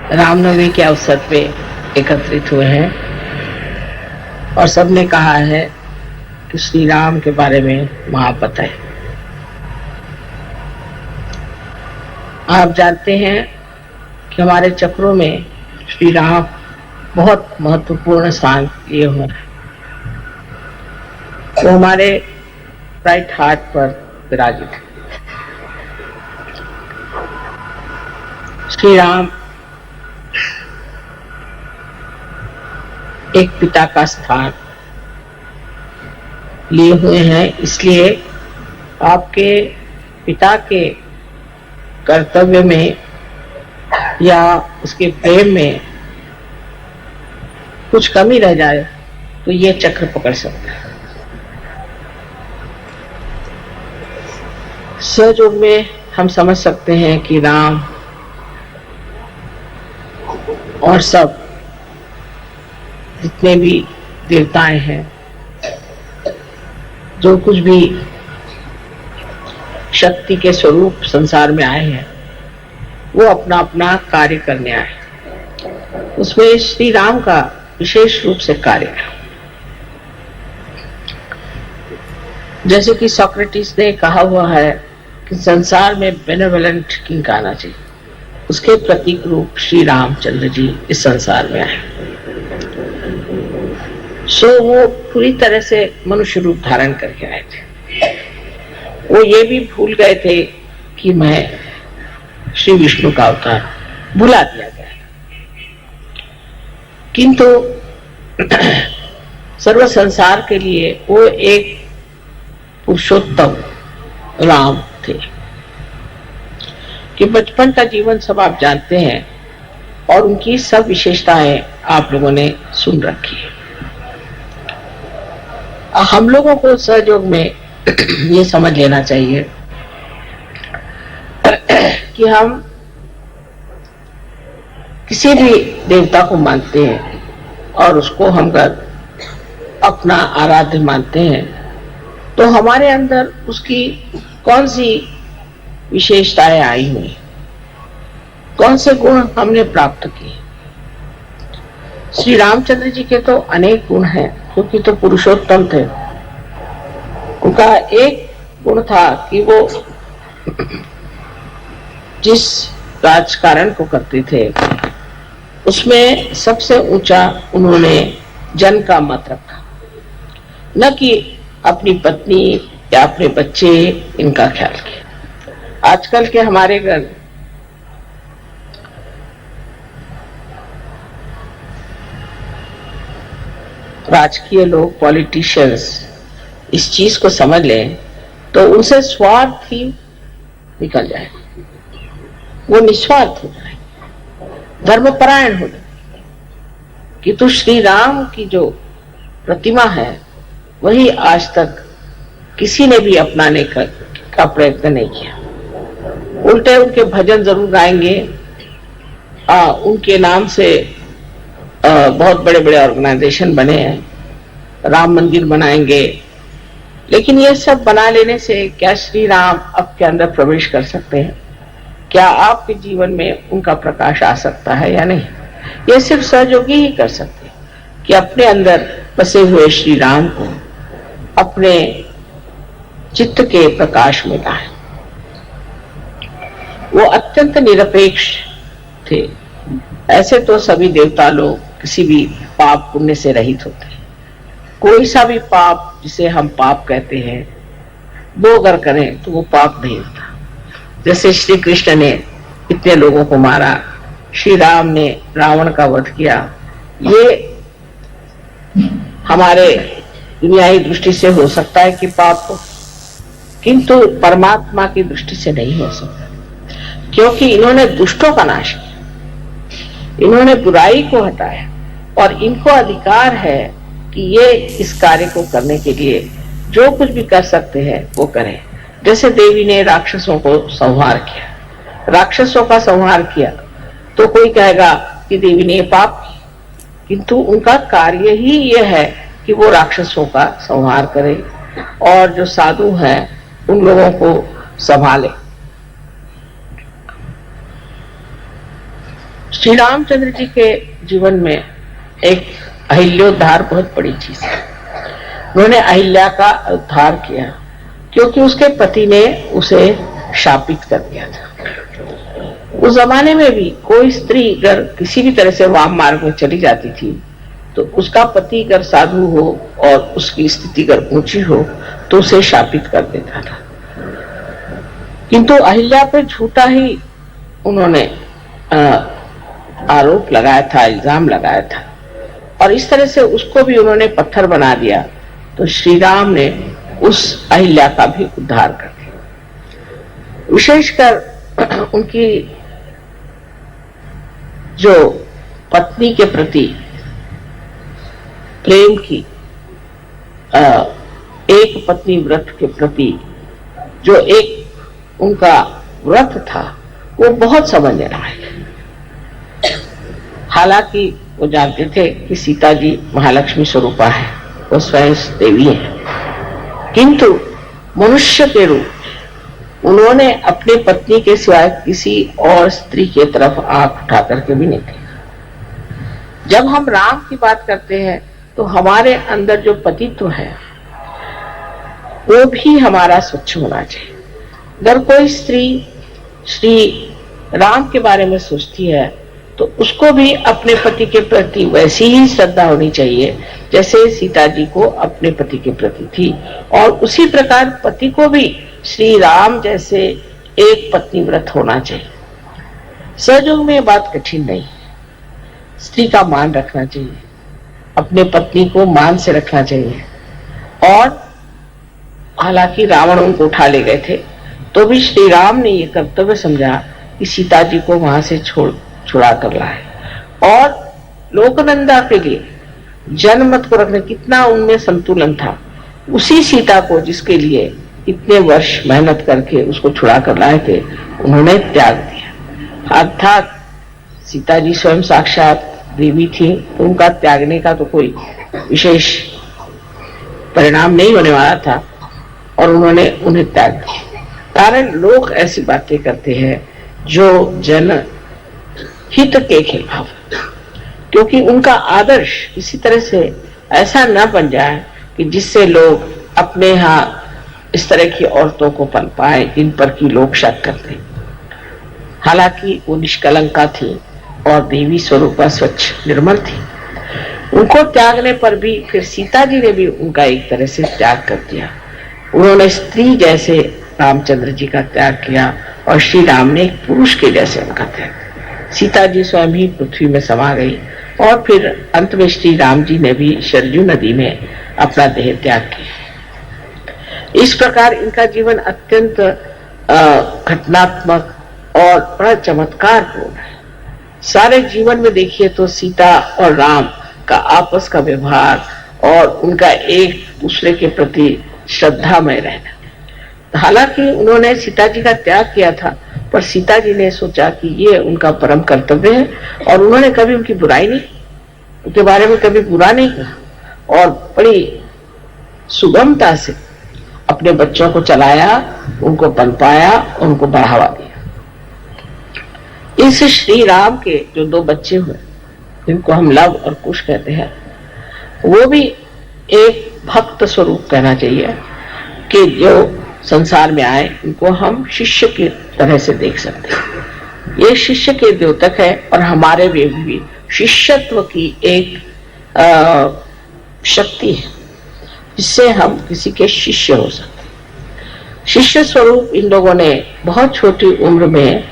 रामनवमी के अवसर पे एकत्रित हुए हैं और सबने कहा है कि श्री राम के बारे में महापत है। आप जानते हैं कि हमारे चक्रों में श्री राम बहुत महत्वपूर्ण स्थान लिए हुए हैं। वो हमारे राइट हार्ट पर विराजित है। श्री राम एक पिता का स्थान लिए हुए हैं, इसलिए आपके पिता के कर्तव्य में या उसके प्रेम में कुछ कमी रह जाए तो ये चक्र पकड़ सकता है। सहयोग में हम समझ सकते हैं कि राम और सब जितने भी देवताएं हैं, जो कुछ भी शक्ति के स्वरूप संसार में आए हैं, वो अपना अपना कार्य करने आए। उसमें श्री राम का विशेष रूप से कार्य है। जैसे कि सोक्रेटिस ने कहा हुआ है कि संसार में बेनेवोलेंट किंग आना चाहिए, उसके प्रतीक रूप श्री रामचंद्र जी इस संसार में आए। सो वो पूरी तरह से मनुष्य रूप धारण करके आए थे। वो ये भी भूल गए थे कि मैं श्री विष्णु का अवतार, भुला दिया गया। किंतु सर्व संसार के लिए वो एक पुरुषोत्तम राम थे कि बचपन का जीवन सब आप जानते हैं और उनकी सब विशेषताएं आप लोगों ने सुन रखी है। हम लोगों को सहयोग में ये समझ लेना चाहिए कि हम किसी भी देवता को मानते हैं और उसको हम अगर अपना आराध्य मानते हैं तो हमारे अंदर उसकी कौन सी विशेषताएं आई हुई, कौन से गुण हमने प्राप्त किए। श्री रामचंद्र जी के तो अनेक गुण हैं, क्योंकि तो पुरुषोत्तम थे। उनका एक गुण था कि वो जिस राजकारण को करते थे उसमें सबसे ऊंचा उन्होंने जन का मत रखा, न कि अपनी पत्नी या अपने बच्चे इनका ख्याल किया। आजकल के हमारे घर राजकीय लोग, पॉलिटिशियंस इस चीज को समझ लें तो उनसे स्वार्थ ही निकल जाए, वो निस्वार्थ हो जाए, धर्मपरायण हो जाए। किंतु श्री राम की जो प्रतिमा है वही आज तक किसी ने भी अपनाने का प्रयत्न नहीं किया। उल्टे उनके भजन जरूर गाएंगे, उनके नाम से बहुत बड़े बड़े ऑर्गेनाइजेशन बने हैं, राम मंदिर बनाएंगे, लेकिन ये सब बना लेने से क्या श्री राम आपके अंदर प्रवेश कर सकते हैं? क्या आपके जीवन में उनका प्रकाश आ सकता है या नहीं? ये सिर्फ सहयोगी ही कर सकते हैं कि अपने अंदर बसे हुए श्री राम को अपने चित्त के प्रकाश में लाएं। वो अत्यंत निरपेक्ष थे। ऐसे तो सभी देवता लोग किसी भी पाप पुण्य से रहित होते हैं। कोई सा भी पाप जिसे हम पाप कहते हैं वो अगर करें तो वो पाप नहीं होता। जैसे श्री कृष्ण ने इतने लोगों को मारा, श्री राम ने रावण का वध किया, ये हमारे दुनियाई दृष्टि से हो सकता है कि पाप हो, किंतु परमात्मा की दृष्टि से नहीं हो सकता, क्योंकि इन्होंने दुष्टों का नाश किया, इन्होंने बुराई को हटाया और इनको अधिकार है कि ये इस कार्य को करने के लिए जो कुछ भी कर सकते हैं वो करें। जैसे देवी ने राक्षसों को संहार किया, राक्षसों का संहार किया, तो कोई कहेगा कि देवी ने पाप किया, किंतु उनका कार्य ही ये है कि वो राक्षसों का संहार करे और जो साधु हैं उन लोगों को संभाले। श्री रामचंद्र जी के जीवन में एक अहिल्योद्धार बहुत बड़ी चीज है। उन्होंने अहिल्या का उद्धार किया क्योंकि उसके पति ने उसे शापित कर दिया था। उस जमाने में भी कोई स्त्री अगर किसी भी तरह से वाम मार्ग में चली जाती थी तो उसका पति अगर साधु हो और उसकी स्थिति अगर ऊंची हो तो उसे शापित कर देता था। किंतु अहिल्या पे झूठा ही उन्होंने आरोप लगाया था, इल्जाम लगाया था और इस तरह से उसको भी उन्होंने पत्थर बना दिया। तो श्री राम ने उस अहिल्या का भी उद्धार कर दिया। विशेषकर उनकी जो पत्नी के प्रति प्रेम की एक पत्नी व्रत के प्रति जो एक उनका व्रत था वो बहुत समझना है। हालांकि वो जानते थे कि सीता जी महालक्ष्मी स्वरूपा है, वो स्वयं देवी है, किंतु मनुष्य के रूप उन्होंने अपने पत्नी के सिवाय किसी और स्त्री की तरफ आंख उठा करके भी नहीं देखा। जब हम राम की बात करते हैं तो हमारे अंदर जो पतित्व है वो भी हमारा स्वच्छ होना चाहिए। अगर कोई स्त्री श्री राम के बारे में सोचती है तो उसको भी अपने पति के प्रति वैसी ही श्रद्धा होनी चाहिए जैसे सीता जी को अपने पति के प्रति थी, और उसी प्रकार पति को भी श्री राम जैसे एक पत्नी व्रत होना चाहिए। सहयोग में बात कठिन नहीं, स्त्री का मान रखना चाहिए, अपने पत्नी को मान से रखना चाहिए। और हालांकि रावण उनको उठा ले गए थे तो भी श्री राम ने ये कर्तव्य समझा कि सीता जी को वहां से छुड़ा कर लाए, और लोकनंदा के लिए जनमत को रखने कितना उनमें संतुलन था। उसी सीता को जिसके लिए इतने वर्ष मेहनत करके उसको छुड़ा कर लाए थे उन्होंने त्याग दिया। अर्थात सीता जी स्वयं साक्षात देवी थी तो उनका त्यागने का तो कोई विशेष परिणाम नहीं होने वाला था और उन्होंने उन्हें त्याग दिया। कारण लोग ऐसी बातें करते हैं जो जन हित के खिलाफ, क्योंकि उनका आदर्श इसी तरह से ऐसा न बन जाए कि जिससे लोग अपने यहाँ इस तरह की औरतों को पल पाए जिन पर की लोग शक करते। हालांकि वो निष्कलंका थी और देवी स्वरूपा स्वच्छ निर्मल थी। उनको त्यागने पर भी फिर सीता जी ने भी उनका एक तरह से त्याग कर दिया। उन्होंने स्त्री जैसे रामचंद्र जी का त्याग किया और श्री राम ने एक पुरुष के जैसे उनका त्याग। सीता जी स्वयं ही पृथ्वी में समा गई और फिर अंत में श्री राम जी ने भी सरयू नदी में अपना देह त्याग किया। इस प्रकार इनका जीवन अत्यंत घटनात्मक और बड़ा चमत्कारपूर्ण है। सारे जीवन में देखिए तो सीता और राम का आपस का व्यवहार और उनका एक दूसरे के प्रति श्रद्धामय रहना। हालांकि उन्होंने सीता जी का त्याग किया था पर सीता जी ने सोचा कि ये उनका परम कर्तव्य है और उन्होंने कभी उनकी बुराई नहीं, उनके बारे में कभी बुरा नहीं कहा और बड़ी सुगमता से अपने बच्चों को चलाया, उनको पनपाया, उनको बढ़ावा दिया। इस श्री राम के जो दो बच्चे हुए जिनको हम लव और कुश कहते हैं, वो भी एक भक्त स्वरूप कहना चाहिए कि जो संसार में आए इनको हम शिष्य की तरह से देख सकते हैं। ये शिष्य के द्योतक है और हमारे भी शिष्यत्व की एक शक्ति है जिससे हम किसी के शिष्य हो सकते हैं। शिष्य स्वरूप इन लोगों ने बहुत छोटी उम्र में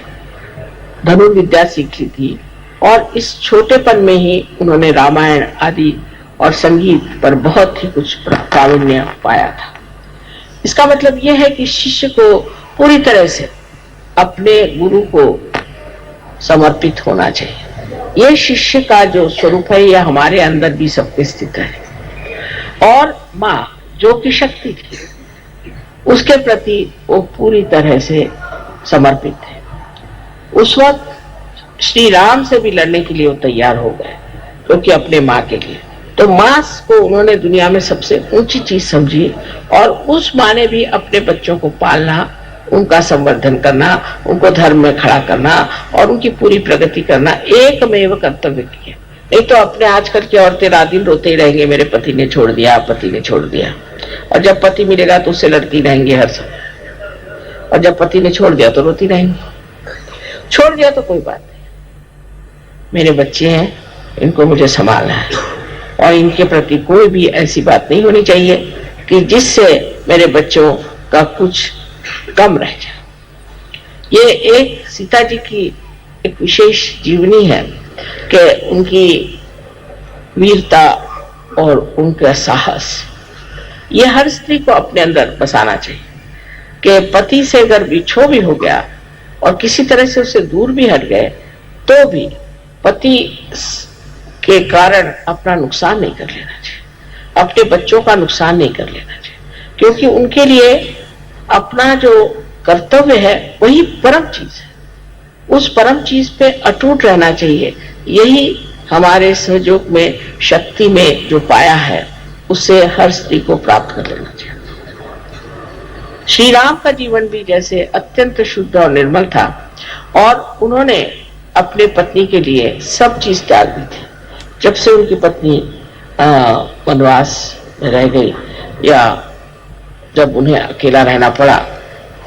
धनुर्विद्या सीख ली थी और इस छोटेपन में ही उन्होंने रामायण आदि और संगीत पर बहुत ही कुछ प्रावीण्य पाया था। इसका मतलब यह है कि शिष्य को पूरी तरह से अपने गुरु को समर्पित होना चाहिए। यह शिष्य का जो स्वरूप है यह हमारे अंदर भी सबके स्थित है। और माँ जो कि शक्ति थी उसके प्रति वो पूरी तरह से समर्पित है। उस वक्त श्री राम से भी लड़ने के लिए वो तैयार हो गए क्योंकि अपने माँ के लिए। तो माँ को उन्होंने दुनिया में सबसे ऊंची चीज समझी और उस माँ ने भी अपने बच्चों को पालना, उनका संवर्धन करना, उनको धर्म में खड़ा करना और उनकी पूरी प्रगति करना एकमेव कर्तव्य की है। नहीं तो अपने आजकल की औरतें रात दिन रोते ही रहेंगे, मेरे पति ने छोड़ दिया, पति ने छोड़ दिया, और जब पति मिलेगा तो उससे लड़ती रहेंगी हर समय, और जब पति ने छोड़ दिया तो रोती रहेंगी। छोड़ दिया तो कोई बात नहीं, मेरे बच्चे हैं, इनको मुझे संभालना है, और इनके प्रति कोई भी ऐसी बात नहीं होनी चाहिए कि जिससे मेरे बच्चों का कुछ कम रह जाए। ये एक सीता जी की एक विशेष जीवनी है कि उनकी वीरता और उनका साहस, ये हर स्त्री को अपने अंदर बसाना चाहिए कि पति से अगर बिछो भी हो गया और किसी तरह से उससे दूर भी हट गए तो भी पति के कारण अपना नुकसान नहीं कर लेना चाहिए, अपने बच्चों का नुकसान नहीं कर लेना चाहिए, क्योंकि उनके लिए अपना जो कर्तव्य है वही परम चीज है। उस परम चीज पे अटूट रहना चाहिए। यही हमारे सहयोग में, शक्ति में जो पाया है, उससे हर स्त्री को प्राप्त कर लेना चाहिए। श्री राम का जीवन भी जैसे अत्यंत शुद्ध और निर्मल था, और उन्होंने अपने पत्नी के लिए सब चीज त्याग दी थी। जब से उनकी पत्नी वनवास में रह गई, या जब उन्हें अकेला रहना पड़ा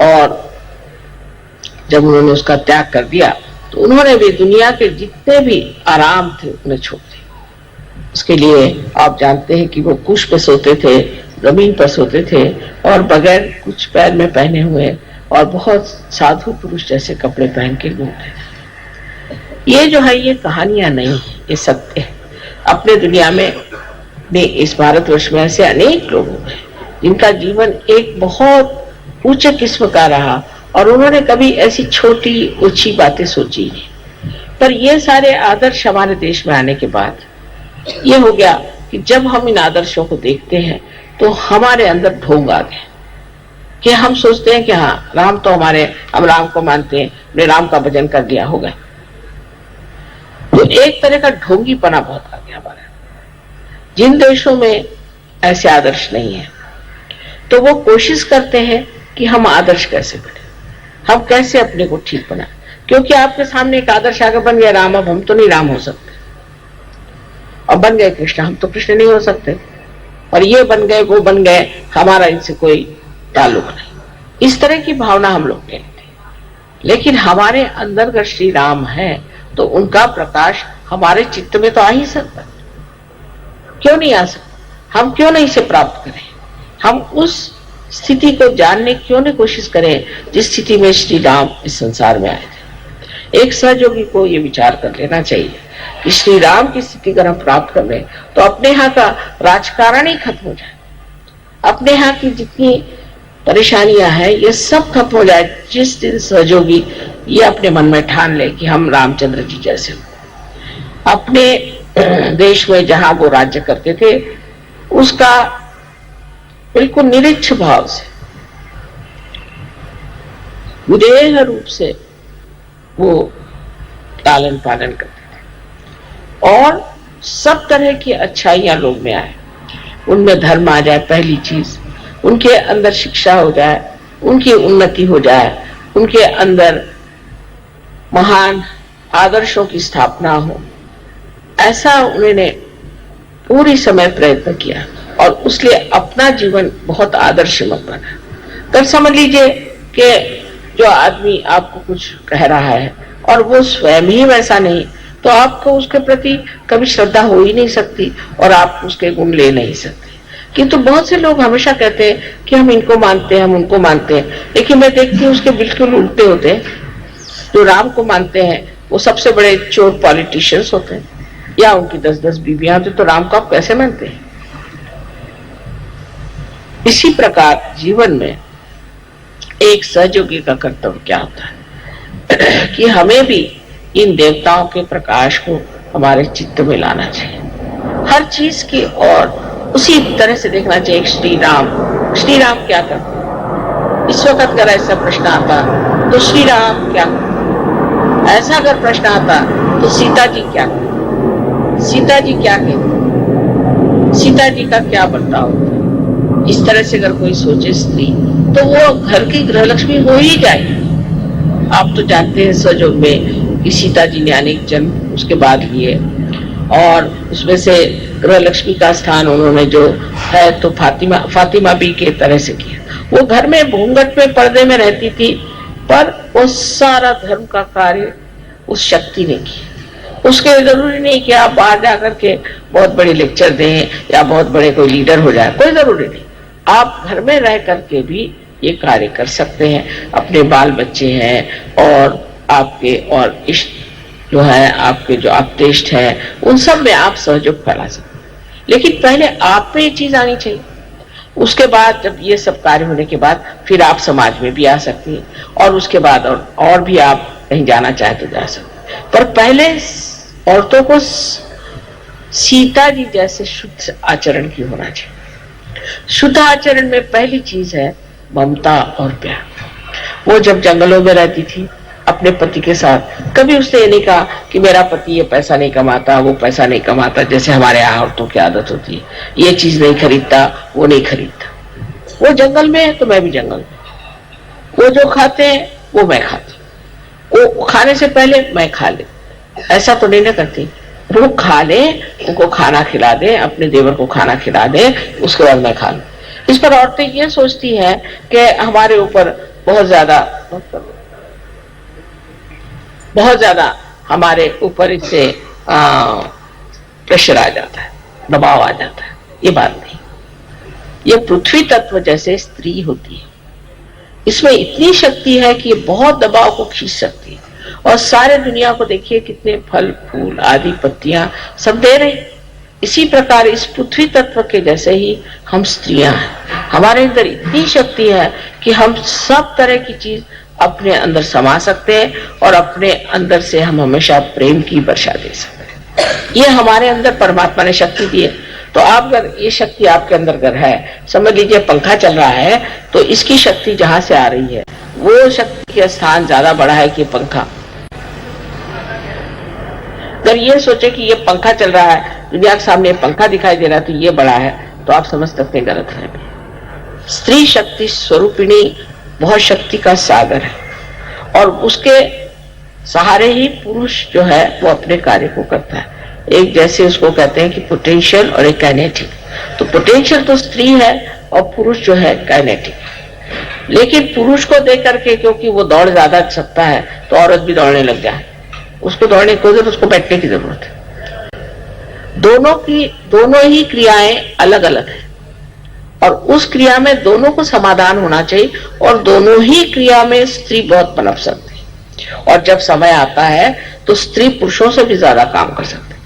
और जब उन्होंने उसका त्याग कर दिया, तो उन्होंने भी दुनिया के जितने भी आराम थे उन्हें छोड़ दिया। उसके लिए आप जानते हैं कि वो कुश पे सोते थे, जमीन पर सोते थे, और बगैर कुछ पैर में पहने हुए, और बहुत साधु पुरुष जैसे कपड़े पहन के घूमते थे। ये जो है ये कहानियां नहीं, ये सत्य है। अपने दुनिया में इस भारतवर्ष में ऐसे अनेक लोग हैं जिनका जीवन एक बहुत उच्च किस्म का रहा, और उन्होंने कभी ऐसी छोटी ऊंची बातें सोची नहीं। पर ये सारे आदर्श हमारे देश में आने के बाद ये हो गया कि जब हम इन आदर्शों को देखते हैं तो हमारे अंदर ढोंग आ गया कि हम सोचते हैं कि हाँ, राम तो हम राम को मानते हैं, हमने राम का भजन कर दिया, हो गया। तो एक तरह का ढोंगीपना बहुत आ गया हमारे। जिन देशों में ऐसे आदर्श नहीं है तो वो कोशिश करते हैं कि हम आदर्श कैसे बने, हम कैसे अपने को ठीक बनाए, क्योंकि आपके सामने एक आदर्श आगे बन गया राम, अब हम तो नहीं राम हो सकते, और बन गए कृष्ण, हम तो कृष्ण नहीं हो सकते, और ये बन गए, वो बन गए, हमारा इनसे कोई ताल्लुक नहीं। इस तरह की भावना हम लोग लेते हैं। लेकिन हमारे अंदर अगर श्री राम है तो उनका प्रकाश हमारे चित्त में तो आ ही सकता, क्यों नहीं आ सकता? हम क्यों नहीं इसे प्राप्त करें? हम उस स्थिति को जानने क्यों नहीं कोशिश करें जिस स्थिति में श्री राम इस संसार में आए थे। एक सहयोगी को यह विचार कर लेना चाहिए कि श्री राम की स्थिति अगर हम प्राप्त कर लें तो अपने यहाँ का राजकारण ही खत्म हो जाए, अपने यहाँ की जितनी परेशानियां हैं ये सब खत्म हो जाए। जिस दिन सहयोगी ये अपने मन में ठान ले कि हम रामचंद्र जी जैसे अपने देश में जहां वो राज्य करते थे उसका बिल्कुल निरीक्ष भाव से, विदेह रूप से वो लालन पालन करते थे, और सब तरह की अच्छाइयां लोग में आए, उनमें धर्म आ जाए, पहली चीज उनके अंदर शिक्षा हो जाए, उनकी उन्नति हो जाए, उनके अंदर महान आदर्शों की स्थापना हो, ऐसा उन्होंने पूरी समय प्रयत्न किया और उसलिए अपना जीवन बहुत आदर्शमय बना। कल समझ लीजिए कि जो आदमी आपको कुछ कह रहा है और वो स्वयं ही वैसा नहीं, तो आपको उसके प्रति कभी श्रद्धा हो ही नहीं सकती और आप उसके गुण ले नहीं सकते। किंतु बहुत से लोग हमेशा कहते हैं कि हम इनको मानते हैं, हम उनको मानते हैं, लेकिन मैं देखती हूँ उसके बिल्कुल उल्टे होते हैं। जो राम को मानते हैं वो सबसे बड़े चोर पॉलिटिशियंस होते हैं, या उनकी 10-10 बीवियां होती, तो राम को आप कैसे मानते हैं? इसी प्रकार जीवन में एक सहयोगी का कर्तव्य क्या होता है कि हमें भी इन देवताओं के प्रकाश को हमारे चित्त में लाना चाहिए, हर चीज की और उसी तरह से देखना चाहिए। श्री राम क्या करते? इस वक्त अगर ऐसा प्रश्न आता तो श्री राम क्या करते? ऐसा अगर प्रश्न आता तो सीता जी क्या करते? सीता जी क्या कहते? सीता जी का क्या बर्ताव होता? इस तरह से अगर कोई सोचे स्त्री तो वो घर की गृहलक्ष्मी हो ही जाएगी। आप तो जानते हैं सजोग में कि सीता जी ने अनेक जन्म उसके बाद लिए, और उसमें से गृहलक्ष्मी का स्थान उन्होंने जो है तो फातिमा भी के तरह से किया। वो घर में घूंघट में पर्दे में रहती थी, पर वो सारा धर्म का कार्य उस शक्ति ने किया। उसके जरूरी नहीं कि आप बाहर जाकर के बहुत बड़े लेक्चर दें या बहुत बड़े कोई लीडर हो जाए, कोई जरूरी नहीं। आप घर में रह करके भी ये कार्य कर सकते हैं। अपने बाल बच्चे हैं और आपके और इष्ट जो है, आपके जो आप्तेष्ट हैं, उन सब में आप सहयोग फैला सकते हैं। लेकिन पहले आप में ये चीज आनी चाहिए। उसके बाद जब ये सब कार्य होने के बाद फिर आप समाज में भी आ सकती हैं, और उसके बाद और भी आप कहीं जाना चाहे तो जा सकते हैं। पर पहले औरतों को सीता जी जैसे शुद्ध आचरण की होना चाहिए। शुद्ध आचरण में पहली चीज है ममता और प्यार। वो जब जंगलों में रहती थी अपने पति के साथ, कभी उसने ये नहीं कहा कि मेरा पति ये पैसा नहीं कमाता, वो पैसा नहीं कमाता, जैसे हमारे यहाँ औरतों की आदत होती है, ये चीज नहीं खरीदता, वो नहीं खरीदता। वो जंगल में है तो मैं भी जंगल में, वो जो खाते हैं वो मैं खाती, वो खाने से पहले मैं खा ले, ऐसा तो नहीं ना करती। वो खा ले, उनको खाना खिला दे, अपने देवर को खाना खिला दे, उसके बाद मैं खा लूं। इस पर औरतें ये सोचती हैं कि हमारे ऊपर बहुत ज्यादा हमारे ऊपर इससे प्रेशर आ जाता है, दबाव आ जाता है। ये बात नहीं, ये पृथ्वी तत्व जैसे स्त्री होती है, इसमें इतनी शक्ति है कि ये बहुत दबाव को खींच सकती है। और सारे दुनिया को देखिए कितने फल फूल आदि पत्तियां सब दे रहे। इसी प्रकार इस पृथ्वी तत्व के जैसे ही हम स्त्रियां हैं, हमारे अंदर इतनी शक्ति है कि हम सब तरह की चीज अपने अंदर समा सकते हैं, और अपने अंदर से हम हमेशा प्रेम की वर्षा दे सकते हैं। ये हमारे अंदर परमात्मा ने शक्ति दी है। तो आप अगर ये शक्ति आपके अंदर अगर है, समझ लीजिए पंखा चल रहा है, तो इसकी शक्ति जहां से आ रही है वो शक्ति के स्थान ज्यादा बड़ा है कि पंखा। अगर ये सोचे कि ये पंखा चल रहा है, दुनिया के सामने पंखा दिखाई दे रहा है तो ये बड़ा है, तो आप समझ सकते हैं गलत है। स्त्री शक्ति स्वरूपिणी बहुत शक्ति का सागर है, और उसके सहारे ही पुरुष जो है वो अपने कार्य को करता है। एक जैसे उसको कहते हैं कि पोटेंशियल और एक काइनेटिक। तो पोटेंशियल तो स्त्री है और पुरुष जो है काइनेटिक। लेकिन पुरुष को देख करके क्योंकि वो दौड़ ज्यादा सकता है तो औरत भी दौड़ने लग जाए, उसको दौड़ने की जरूरत, उसको बैठने की जरूरत है। दोनों ही क्रियाएं अलग अलग है, और उस क्रिया में दोनों को समाधान होना चाहिए, और दोनों ही क्रिया में स्त्री बहुत पनप सकती है। और जब समय आता है तो स्त्री पुरुषों से भी ज्यादा काम कर सकती है।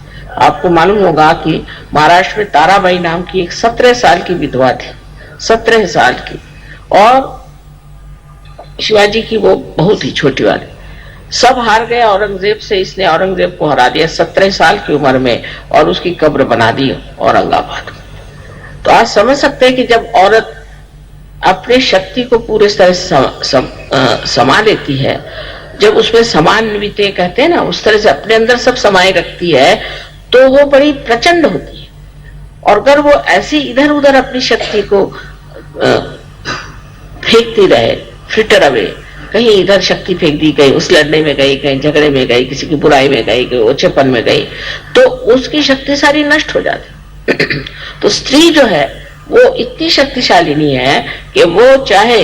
आपको मालूम होगा कि महाराष्ट्र में ताराबाई नाम की एक 17 साल की विधवा थी, 17 साल की, और शिवाजी की वो बहुत ही छोटी वाली। सब हार गए औरंगजेब से, इसने औरंगजेब को हरा दिया 17 साल की उम्र में, और उसकी कब्र बना दी औरंगाबाद। तो आप समझ सकते हैं कि जब औरत अपनी शक्ति को पूरे तरह से समा लेती है, जब उसमें समान्विते कहते हैं ना, उस तरह से अपने अंदर सब समाये रखती है, तो वो बड़ी प्रचंड होती है। और अगर वो ऐसी इधर उधर अपनी शक्ति को फेंकती रहे, फ्रिटर अवे, कहीं इधर शक्ति फेंक दी गई, उस लड़ने में गई, कहीं झगड़े में गई, किसी की बुराई में गई, कहीं ओछेपन में गई, तो उसकी शक्ति सारी नष्ट हो जाती। तो स्त्री जो है वो इतनी शक्तिशाली नहीं है कि वो चाहे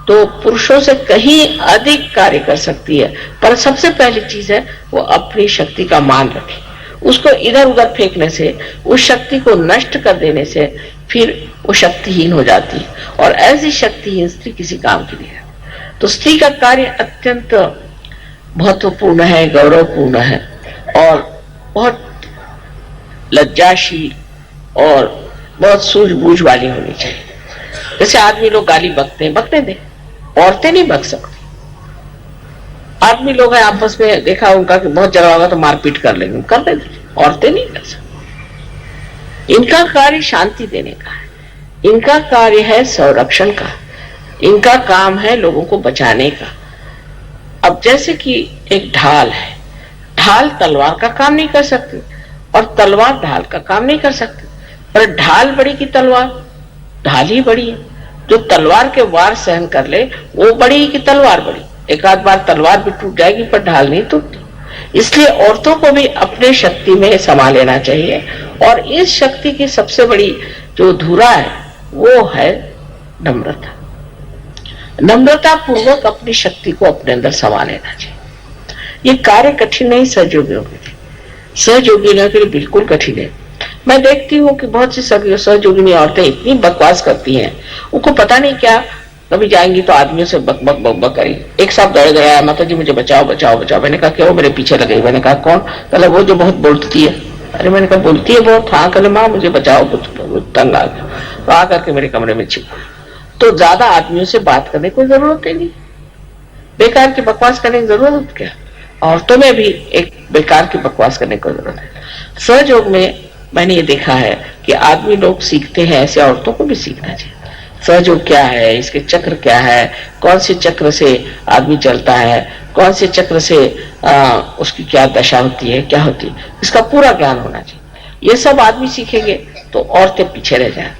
तो पुरुषों से कहीं अधिक कार्य कर सकती है। पर सबसे पहली चीज है वो अपनी शक्ति का मान रखे। उसको इधर उधर फेंकने से, उस शक्ति को नष्ट कर देने से फिर वो शक्तिहीन हो जाती है, और ऐसी शक्तिहीन स्त्री किसी काम की नहीं है। तो स्त्री का कार्य अत्यंत महत्वपूर्ण है, गौरवपूर्ण है, और बहुत लज्जाशील और बहुत सूझबूझ वाली होनी चाहिए। जैसे आदमी लोग गाली बकते हैं, बकने दे, औरतें नहीं बक सकती। आदमी लोग हैं आपस में, देखा उनका कि बहुत झगड़ा होगा तो मारपीट कर लेंगे, कर लेंगे, औरतें नहीं कर सकती। इनका कार्य शांति देने का है, इनका कार्य है संरक्षण का, इनका काम है लोगों को बचाने का। अब जैसे कि एक ढाल है, ढाल तलवार का काम नहीं कर सकती, और तलवार ढाल का काम नहीं कर सकती। पर ढाल बड़ी की तलवार, ढाल ही बड़ी है। जो तलवार के वार सहन कर ले वो बड़ी कि तलवार बड़ी। एक आध बार तलवार भी टूट जाएगी पर ढाल नहीं टूटती। इसलिए औरतों को भी अपने शक्ति में समा लेना चाहिए, और इस शक्ति की सबसे बड़ी जो धुरा है वो है नम्रता। नम्रता पूर्वक अपनी शक्ति को अपने अंदर समा लेना चाहिए। ये कार्य कठिन नहीं सहयोगियों के लिए, सहयोगियों के लिए बिल्कुल कठिन है। मैं देखती हूँ कि बहुत सी सहयोगिनी औरतें इतनी बकवास करती हैं, उनको पता नहीं क्या, कभी जाएंगी तो आदमियों से बक बक बक बक करी। एक साथ दौड़ गया, माता जी मुझे बचाओ बचाओ बचाओ। मैंने कहा क्यों, मेरे पीछे लगे। मैंने कहा कौन? कहला वो जो बहुत बोलती है। अरे मैंने कहा बोलती है बहुत? हाँ। कहले माँ मुझे बचाओ, कुछ तंग आ गया। तो आकर के मेरे कमरे में छिप। तो ज्यादा आदमियों से बात करने की जरूरत ही नहीं, बेकार की बकवास करने की जरूरत क्या। औरतों में भी एक बेकार की बकवास करने की जरूरत है। सहयोग में मैंने ये देखा है कि आदमी लोग सीखते हैं, ऐसे औरतों को भी सीखना चाहिए। सहयोग क्या है, इसके चक्र क्या है, कौन से चक्र से आदमी चलता है, कौन से चक्र से उसकी क्या दशा होती है, क्या होती है, इसका पूरा ज्ञान होना चाहिए। ये सब आदमी सीखेंगे तो औरतें पीछे रह जाए।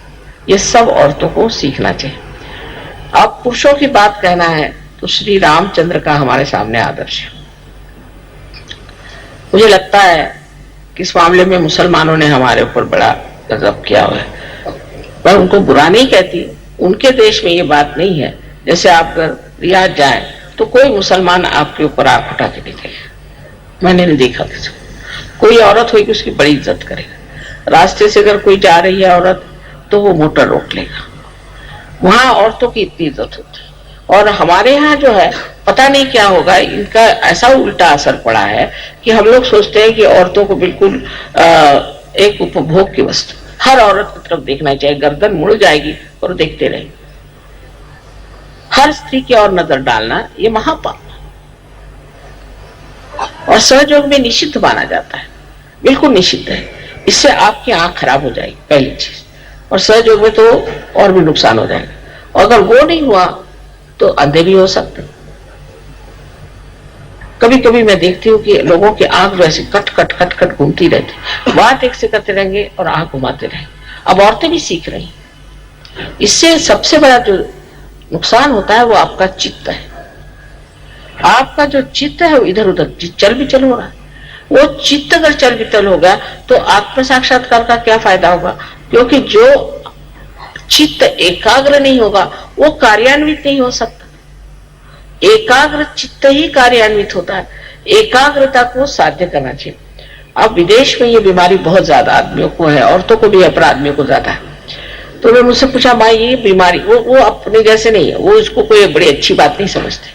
ये सब औरतों को सीखना चाहिए। अब पुरुषों की बात कहना है तो श्री रामचंद्र का हमारे सामने आदर्श है। मुझे लगता है कि इस मामले में मुसलमानों ने हमारे ऊपर बड़ा गजब किया हुआ है। मैं उनको बुरा नहीं कहती, उनके देश में ये बात नहीं है। जैसे आप अगर रियाद जाए तो कोई मुसलमान आपके ऊपर आंख उठा के देखेगा, मैंने नहीं देखा किसी को। कोई औरत होगी उसकी बड़ी इज्जत करेगा। रास्ते से अगर कोई जा रही है औरत तो वो मोटर रोक लेगा। वहां औरतों की इतनी इज्जत होती है। और हमारे यहाँ जो है पता नहीं क्या होगा, इनका ऐसा उल्टा असर पड़ा है कि हम लोग सोचते हैं कि औरतों को बिल्कुल एक उपभोग की वस्तु, हर औरत की तरफ देखना चाहिए, गर्दन मुड़ जाएगी और देखते रहेंगे। हर स्त्री की ओर नजर डालना ये महापाप और सहयोग में निषिद्ध माना जाता है, बिल्कुल निषिद्ध है। इससे आपकी आंख खराब हो जाएगी पहली चीज, और सहयोग में तो और भी नुकसान हो जाएगा। और अगर वो नहीं हुआ तो अंधे भी हो सकते। कभी कभी मैं देखती हूँ कि लोगों की आंख वैसे कट कट कट कट घूमती रहती, बात एक से करते रहेंगे और आंख घुमाते रहेंगे। अब औरतें भी सीख रही, इससे सबसे बड़ा जो नुकसान होता है वो आपका चित्त है। आपका जो चित्त है वो इधर उधर चल बिचल हो रहा है। वो चित्त अगर चल बिचल होगा तो आत्म साक्षात्कार का क्या फायदा होगा, क्योंकि जो चित्त एकाग्र नहीं होगा वो कार्यान्वित नहीं हो सकता। एकाग्र चित्त ही कार्यान्वित होता है। एकाग्रता को साध्य करना चाहिए। अब विदेश में ये बीमारी बहुत ज्यादा आदमियों को है, औरतों को भी है पर आदमियों को ज्यादा है। तो मैं मुझसे पूछा माँ ये बीमारी, वो अपने जैसे नहीं है, वो इसको कोई बड़ी अच्छी बात नहीं समझते,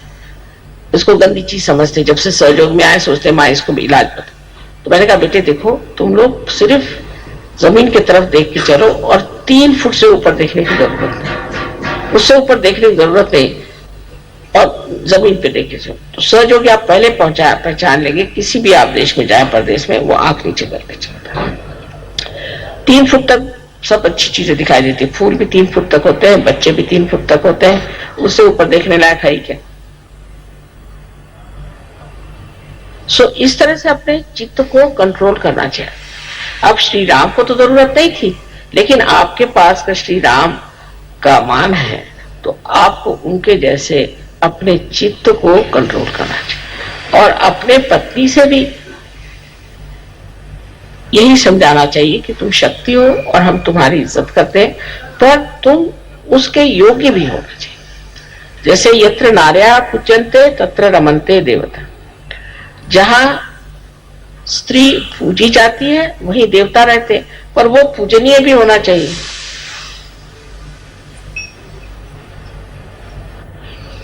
इसको गंदी चीज समझते। जब से सहयोग में आए सोचते माँ इसको इलाज बता। तो मैंने कहा बेटे देखो तुम लोग सिर्फ जमीन की तरफ देख के चलो और 3 फुट से ऊपर देखने की जरूरत नहीं, उससे ऊपर देखने की जरूरत नहीं, और जमीन पे देख के चलो। तो सहयोगी आप पहले पहचान लेंगे। किसी भी आप देश में जाए परदेश में, वो आंख नीचे करके चलता है। 3 फुट तक सब अच्छी चीजें दिखाई देती है। फूल भी 3 फुट तक होते हैं, बच्चे भी 3 फुट तक होते हैं, उससे ऊपर देखने लायक है ही क्या। इस तरह से अपने चित्त को कंट्रोल करना चाहिए। अब श्री राम को तो जरूरत नहीं थी, लेकिन आपके पास का श्री राम का मान है तो आपको उनके जैसे अपने चित्त को कंट्रोल करना चाहिए। और अपने पत्नी से भी यही समझाना चाहिए कि तुम शक्ति हो और हम तुम्हारी इज्जत करते हैं, पर तुम उसके योग्य भी होना चाहिए। जैसे यत्र नार्या पूजन्ते तत्र रमन्ते देवता। जहां स्त्री पूजी जाती है वहीं देवता रहते हैं, पर वो पूजनीय भी होना चाहिए।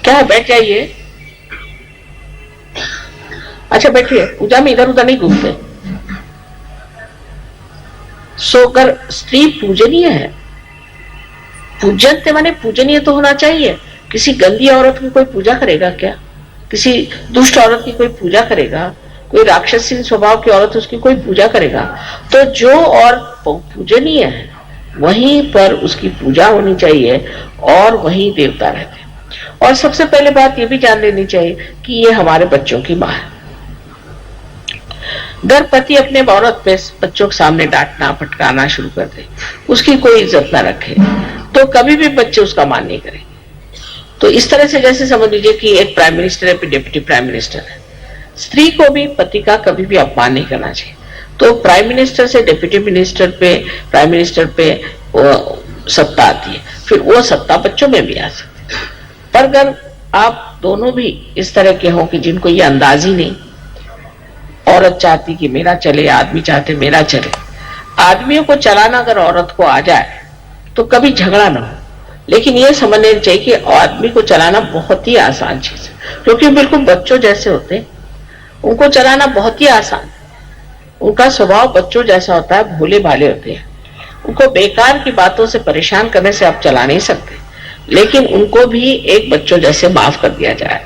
क्या बैठ जाइए, अच्छा बैठिए, पूजा में इधर उधर नहीं घूमते। अगर स्त्री पूजनीय है, पूजनते माने पूजनीय तो होना चाहिए। किसी गंदी औरत की कोई पूजा करेगा क्या? किसी दुष्ट औरत की कोई पूजा करेगा? कोई राक्षसी स्वभाव की औरत उसकी कोई पूजा करेगा? तो जो और पूजनीय है वहीं पर उसकी पूजा होनी चाहिए और वहीं देवता रहते हैं। और सबसे पहले बात ये भी जान लेनी चाहिए कि ये हमारे बच्चों की माँ है। अगर पति अपने औरत पे बच्चों के सामने डांटना फटकाना शुरू कर दे, उसकी कोई इज्जत ना रखे, तो कभी भी बच्चे उसका मान नहीं करेंगे। तो इस तरह से जैसे समझ लीजिए कि एक प्राइम मिनिस्टर है, डिप्टी प्राइम मिनिस्टर है, स्त्री को भी पति का कभी भी अपमान नहीं करना चाहिए। तो प्राइम मिनिस्टर से डिप्टी मिनिस्टर पे, प्राइम मिनिस्टर पे सत्ता आती है, फिर वो सत्ता बच्चों में भी आ सकती है। पर अगर आप दोनों भी इस तरह के हो कि जिनको ये अंदाज ही नहीं, औरत चाहती कि मेरा चले, आदमी चाहते मेरा चले, आदमियों को चलाना अगर औरत को आ जाए तो कभी झगड़ा ना हो। लेकिन ये समझना चाहिए कि आदमी को चलाना बहुत ही आसान चीज है, क्योंकि बिल्कुल बच्चों जैसे होते हैं, उनको चलाना बहुत ही आसान है। उनका स्वभाव बच्चों जैसा होता है, भोले भाले होते हैं। उनको बेकार की बातों से परेशान करने से आप चला नहीं सकते, लेकिन उनको भी एक बच्चों जैसे माफ कर दिया जाए।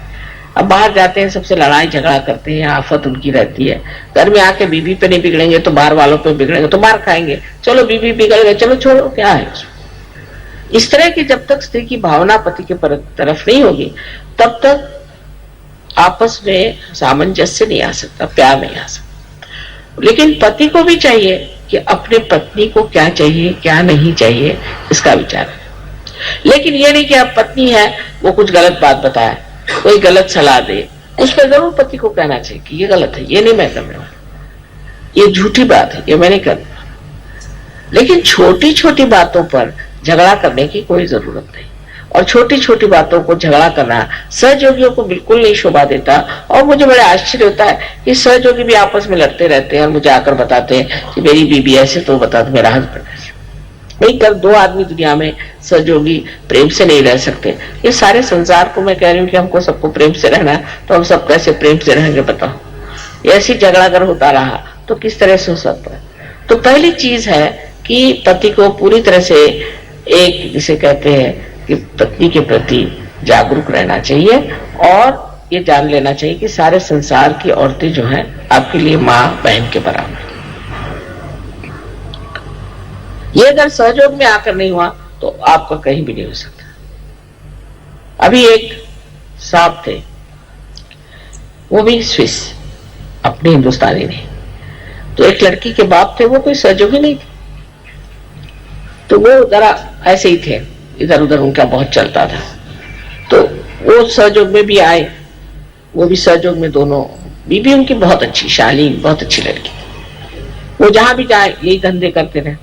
अब बाहर जाते हैं, सबसे लड़ाई झगड़ा करते हैं, आफत उनकी रहती है। घर में आके बीवी पे नहीं बिगड़ेंगे तो बाहर वालों पे बिगड़ेंगे, तो मार खाएंगे। चलो बीवी बिगड़ गए, चलो छोड़ो, क्या है उसमें। इस तरह की जब तक स्त्री की भावना पति के तरफ नहीं होगी, तब तक आपस में सामंजस्य नहीं आ सकता, प्यार नहीं आ सकता। लेकिन पति को भी चाहिए कि अपने पत्नी को क्या चाहिए, क्या नहीं चाहिए, इसका विचार है। लेकिन ये नहीं कि अब पत्नी है, वो कुछ गलत बात बताए, कोई गलत सलाह दे, उस पर जरूर पति को कहना चाहिए कि ये गलत है, ये नहीं मैं करने वाला, ये झूठी बात है, ये मैं नहीं करने वाला। लेकिन छोटी छोटी बातों पर झगड़ा करने की कोई जरूरत नहीं। और छोटी छोटी बातों को झगड़ा करना सहयोगियों को बिल्कुल नहीं शोभा देता। और मुझे बड़ा आश्चर्य होता है कि सहयोगी भी आपस में लड़ते रहते हैं और मुझे आकर बताते हैं कि मेरी बीबी ऐसे, तो बता दो मेरा हस्बैंड ऐसे। नहीं कर, दो आदमी दुनिया में सहयोगी प्रेम से नहीं रह सकते। ये सारे संसार को मैं कह रही हूँ कि हमको सबको प्रेम से रहना है, तो हम सब कैसे प्रेम से रहेंगे बताओ। ऐसी झगड़ा अगर होता रहा तो किस तरह से हो सकता है। तो पहली चीज है कि पति को पूरी तरह से एक, जिसे कहते हैं कि पत्नी के प्रति जागरूक रहना चाहिए और ये जान लेना चाहिए कि सारे संसार की औरतें जो हैं आपके लिए माँ बहन के बराबर। ये अगर सहयोग में आकर नहीं हुआ तो आपका कहीं भी नहीं हो सकता। अभी एक साहब थे, वो भी स्विस, अपने हिंदुस्तानी नहीं, तो एक लड़की के बाप थे, वो कोई सहयोगी नहीं थे, तो वो जरा ऐसे ही थे, इधर उधर उनका बहुत चलता था। तो वो सहयोग में भी आए, वो भी सहयोग में, दोनों बीबी उनकी बहुत अच्छी, शालीन, बहुत अच्छी लड़की। वो जहां भी जाए यही धंधे करते रहे।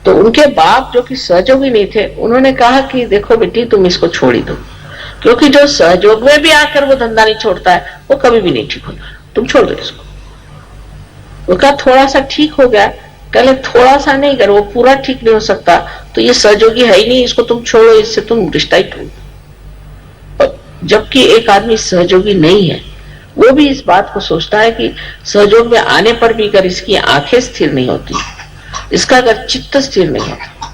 तो उनके बाप जो कि सहयोगी नहीं थे, उन्होंने कहा कि देखो बेटी तुम इसको छोड़ ही दो, क्योंकि जो सहयोग में भी आकर वो धंधा नहीं छोड़ता है वो कभी भी नहीं ठीक होता, तुम छोड़ दो इसको। वो कहा थोड़ा सा ठीक हो गया, कहले थोड़ा सा नहीं, अगर वो पूरा ठीक नहीं हो सकता तो ये सहयोगी है ही नहीं, इसको तुम छोड़ो, इससे तुम रिश्ता ही तोड़। जबकि एक आदमी सहयोगी नहीं है, वो भी इस बात को सोचता है कि सहयोग में आने पर भी अगर इसकी आंखें स्थिर नहीं होती, इसका अगर चित्त स्थिर नहीं होता,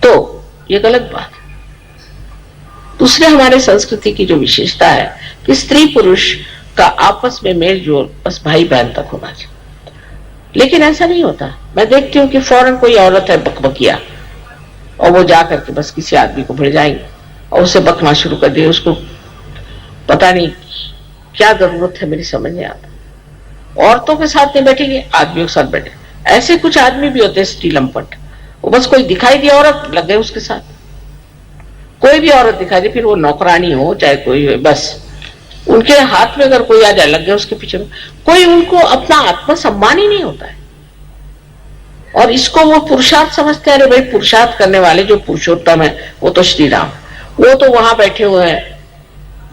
तो ये गलत बात है। दूसरे हमारे संस्कृति की जो विशेषता है कि स्त्री पुरुष का आपस में मेल जोल बस भाई बहन तक होना चाहिए, लेकिन ऐसा नहीं होता। मैं देखती हूँ कि फौरन कोई औरत है बकबकिया, और वो जाकर के बस किसी आदमी को भिड़ जाएंगे और उसे बकना शुरू कर दिए। उसको पता नहीं क्या जरूरत है, मेरी समझ नहीं आता। औरतों के साथ नहीं बैठेंगे, आदमियों के साथ बैठे। ऐसे कुछ आदमी भी होते हैं स्त्री लंपट, वो बस कोई दिखाई दी औरत लग गए उसके साथ। कोई भी औरत दिखाई दी, फिर वो नौकरानी हो चाहे कोई हो, बस उनके हाथ में अगर कोई आ जाए लग गए उसके पीछे। कोई उनको अपना आत्मसम्मान ही नहीं होता है, और इसको वो पुरुषार्थ समझते हैं। अरे भाई, पुरुषार्थ करने वाले जो पुरुषोत्तम है वो तो श्री राम, वो तो वहां बैठे हुए हैं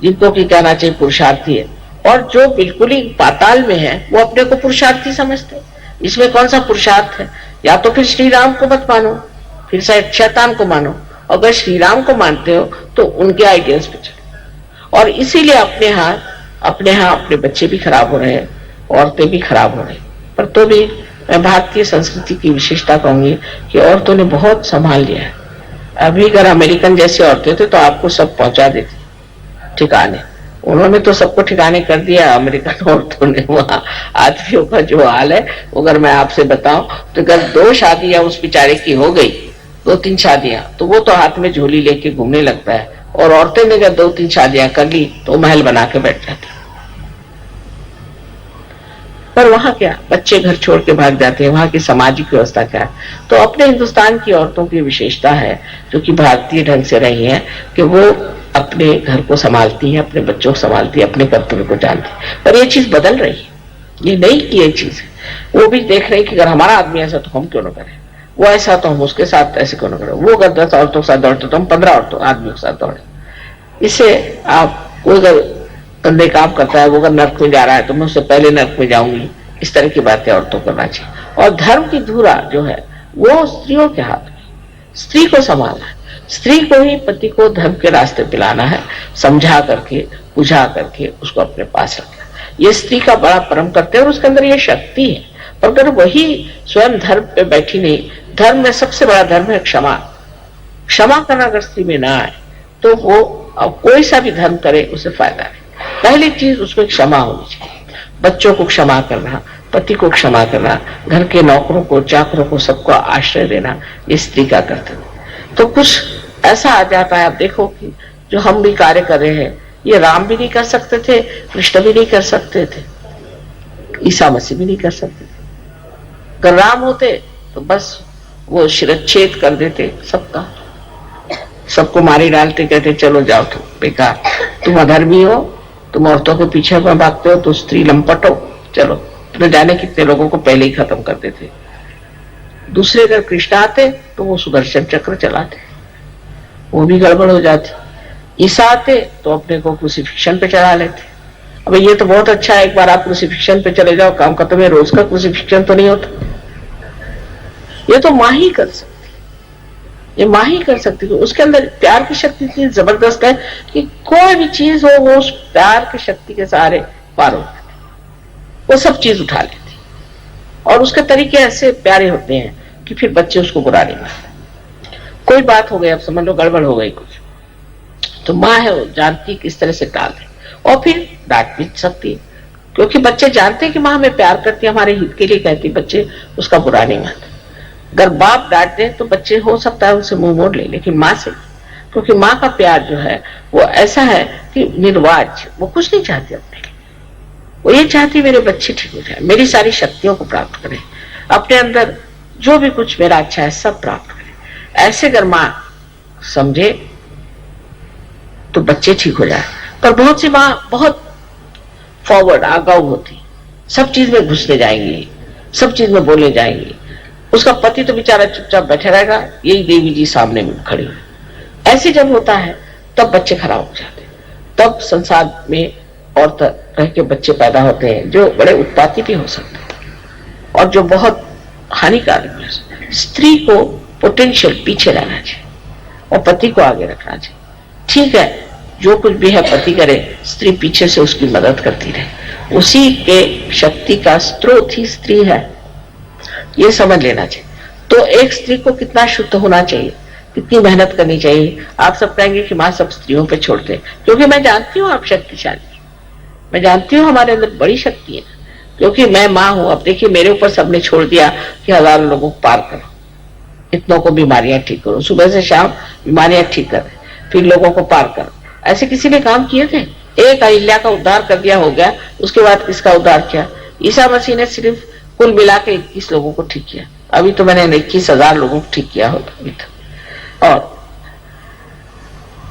जिनको की कहना चाहिए पुरुषार्थी है, और जो बिल्कुल ही पाताल में है वो अपने को पुरुषार्थी समझते हैं। इसमें कौन सा पुरुषार्थ है? या तो फिर श्री राम को मत मानो, फिर शैतान को मानो। अगर श्री राम को मानते हो तो उनके आइडियल्स पे चलो। और इसीलिए अपने यहाँ अपने बच्चे भी खराब हो रहे हैं, औरतें भी खराब हो रही। पर तो भी मैं भारतीय संस्कृति की विशेषता कहूंगी कि औरतों ने बहुत संभाल लिया है। अभी अगर अमेरिकन जैसी औरतें थे तो आपको सब पहुंचा देती ठिकाने, उन्होंने तो सबको ठिकाने कर दिया अमेरिकन औरतों ने। वहां आदमियों का जो हाल है, अगर मैं आपसे बताऊं तो अगर 2 शादियां उस बेचारे की हो गई, 2-3 शादियां, तो वो तो हाथ में झोली लेके घूमने लगता है। और औरतें ने अगर 2-3 शादियां कर ली तो महल बना के बैठ जाती। पर वहां क्या, बच्चे घर छोड़ के भाग जाते हैं, वहां की सामाजिक व्यवस्था क्या है। तो अपने हिंदुस्तान की औरतों की विशेषता है, जो कि भारतीय ढंग से रही है, कि वो अपने घर को संभालती है, अपने बच्चों को संभालती है, अपने कर्तव्य को जानती है। पर ये चीज बदल रही है, ये नहीं की ये चीज है। वो भी देख रहे कि अगर हमारा आदमी ऐसा तो हम क्यों ना करें, वो ऐसा तो हम उसके साथ ऐसे क्यों ना करें, वो अगर 10 औरतों के साथ दौड़ते तो हम 15 औरतों आदमियों के साथ दौड़े। इससे आप, कोई अगर कंधे काम करता है, वो अगर नर्क में जा रहा है तो मैं उससे पहले नर्क में जाऊंगी, इस तरह की बातें औरतों करना चाहिए। और धर्म की धुरा जो है वो स्त्रियों के हाथ में, स्त्री को संभालना है, स्त्री को ही पति को धर्म के रास्ते पे लाना है, समझा करके, बुझा करके उसको अपने पास रखना। ये स्त्री का बड़ा परम करते हैं और उसके अंदर ये शक्ति है। पर अगर वही स्वयं धर्म पे बैठी नहीं, धर्म में सबसे बड़ा धर्म है क्षमा। क्षमा करना अगर स्त्री में ना आए तो वो कोई सा भी धर्म करे उसे फायदा नहीं। पहली चीज उसमें क्षमा होनी चाहिए, बच्चों को क्षमा करना, पति को क्षमा करना, घर के नौकरों को, चाकरों को, सबको आश्रय देना, ये स्त्री का कर्तव्य। तो कुछ ऐसा आ जाता है, आप देखो कि जो हम भी कार्य कर रहे हैं, ये राम भी नहीं कर सकते थे, कृष्ण भी नहीं कर सकते थे, ईसा मसीह भी नहीं कर सकते थे। अगर राम होते तो बस वो शिरच्छेद कर देते सबका, सबको मारे डालते, कहते चलो जाओ तुम बेकार, तुम अधर्मी हो, तुम औरतों के पीछे में भागते हो, तो स्त्री लंपट हो, चलो। न जाने कितने लोगों को पहले ही खत्म कर देते। दूसरे अगर कृष्ण आते तो वो सुदर्शन चक्र चलाते, वो भी गड़बड़ हो जाती। ईसा आते तो अपने को क्रूसिफिक्शन पे चढ़ा लेते। अब ये तो बहुत अच्छा है, एक बार आप क्रूसिफिक्शन पे चले जाओ, काम खत्म है। रोज का क्रूसिफिक्शन तो नहीं होता, ये तो मां ही कर सकती, ये मां ही कर सकती है। उसके अंदर प्यार की शक्ति इतनी जबरदस्त है कि कोई भी चीज हो वो उस प्यार की शक्ति के सहारे पार हो जाती, वो सब चीज उठा लेती। और उसके तरीके ऐसे प्यारे होते हैं कि फिर बच्चे उसको बुरा नहीं मानते। कोई बात हो गई, अब समझ लो गड़बड़ हो गई कुछ, तो माँ है वो जानती किस तरह से टाल दे, और फिर डांट भी सकती है, क्योंकि बच्चे जानते हैं कि माँ हमें प्यार करती है, हमारे हित के लिए कहती, बच्चे उसका बुरा नहीं मानते। अगर बाप डांट दे तो बच्चे हो सकता है उनसे मुंह मोड़ ले, लेकिन माँ से, क्योंकि माँ का प्यार जो है वो ऐसा है कि निर्वाज, वो कुछ नहीं चाहती अपने लिए, वो ये चाहती मेरे बच्चे ठीक हो जाए, मेरी सारी शक्तियों को प्राप्त करें, अपने अंदर जो भी कुछ मेरा अच्छा है सब प्राप्त करें। ऐसे अगर माँ समझे तो बच्चे ठीक हो जाए। पर बहुत सी माँ बहुत फॉरवर्ड, आगाऊ होती, सब चीज में घुसने जाएंगी, सब चीज में बोलने जाएंगी। उसका पति तो बेचारा चुपचाप बैठा रहेगा, यही देवी जी सामने में खड़ी हुई। ऐसे जब होता है तब बच्चे खराब हो जाते, तब संसार में और तरह के बच्चे पैदा होते हैं जो बड़े उत्पाती भी हो सकते हैं और जो बहुत हानिकारक है। स्त्री को पोटेंशियल पीछे रहना चाहिए और पति को आगे रखना चाहिए। ठीक है, जो कुछ भी है पति करे, स्त्री पीछे से उसकी मदद करती रहे, उसी के शक्ति का स्रोत ही स्त्री है, ये समझ लेना चाहिए। तो एक स्त्री को कितना शुद्ध होना चाहिए, कितनी मेहनत करनी चाहिए। आप सब कहेंगे कि माँ सब स्त्रियों पे छोड़ते, क्योंकि मैं जानती हूँ आप शक्तिशाली, मैं जानती हूँ हमारे अंदर बड़ी शक्ति है, क्योंकि मैं माँ हूँ। अब देखिए मेरे ऊपर सबने छोड़ दिया कि हजारों लोगों को पार करो, इतनों को बीमारियां ठीक करो, सुबह से शाम बीमारियां ठीक कर, फिर लोगों को पार करो। ऐसे किसी ने काम किए थे? एक अहिल्या का उद्धार कर दिया, हो गया। उसके बाद किसका उद्धार किया? ईसा मसीह ने सिर्फ कुल मिला के 21 लोगों को ठीक किया। अभी तो मैंने 21,000 लोगों को ठीक किया होता। और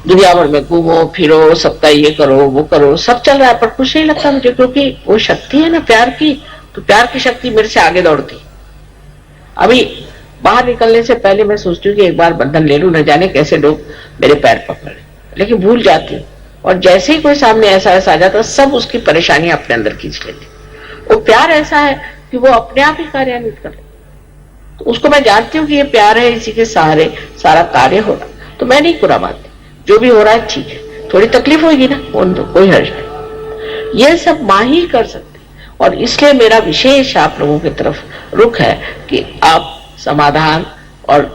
दुनिया भर में घूमो फिरो, सबका ये करो वो करो, सब चल रहा है, पर कुछ नहीं लगता मुझे, क्योंकि वो शक्ति है ना प्यार की, तो प्यार की शक्ति मेरे से आगे दौड़ती। अभी बाहर निकलने से पहले मैं सोचती हूँ कि एक बार बंधन ले लूं, न जाने कैसे लोग मेरे पैर पकड़े, लेकिन भूल जाती हूँ। और जैसे ही कोई सामने ऐसा आ जाता, सब उसकी परेशानियां अपने अंदर खींच लेती। वो प्यार ऐसा है कि वो अपने आप ही कार्यान्वित कर ले, तो उसको मैं जानती हूँ कि ये प्यार है, इसी के सहारे सारा कार्य हो रहा, तो मैं नहीं बुरा मानती। जो भी हो रहा है ठीक है, थोड़ी तकलीफ होगी ना, कोई हर्ज नहीं, ये सब माँ ही कर सकती। और इसलिए मेरा विशेष आप लोगों की तरफ रुख है कि आप समाधान और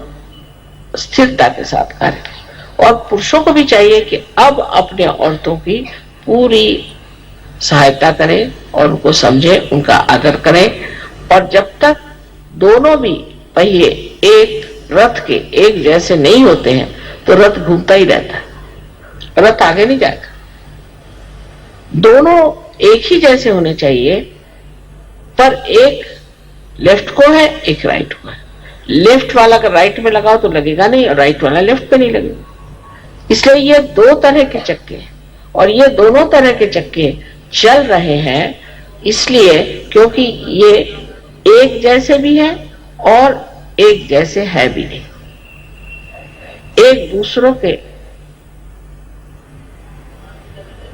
स्थिरता के साथ कार्य करें। और पुरुषों को भी चाहिए कि अब अपने औरतों की पूरी सहायता करें और उनको समझे, उनका आदर करें। और जब तक दोनों भी पहिए एक रथ के एक जैसे नहीं होते हैं तो रथ घूमता ही रहता है, रथ आगे नहीं जाएगा। दोनों एक ही जैसे होने चाहिए, पर एक लेफ्ट को है, एक राइट को है। लेफ्ट वाला अगर राइट में लगाओ तो लगेगा नहीं, और राइट वाला लेफ्ट पे नहीं लगेगा। इसलिए ये दो तरह के चक्के हैं, और ये दोनों तरह के चक्के चल रहे हैं इसलिए क्योंकि ये एक जैसे भी है और एक जैसे है भी नहीं। एक दूसरों के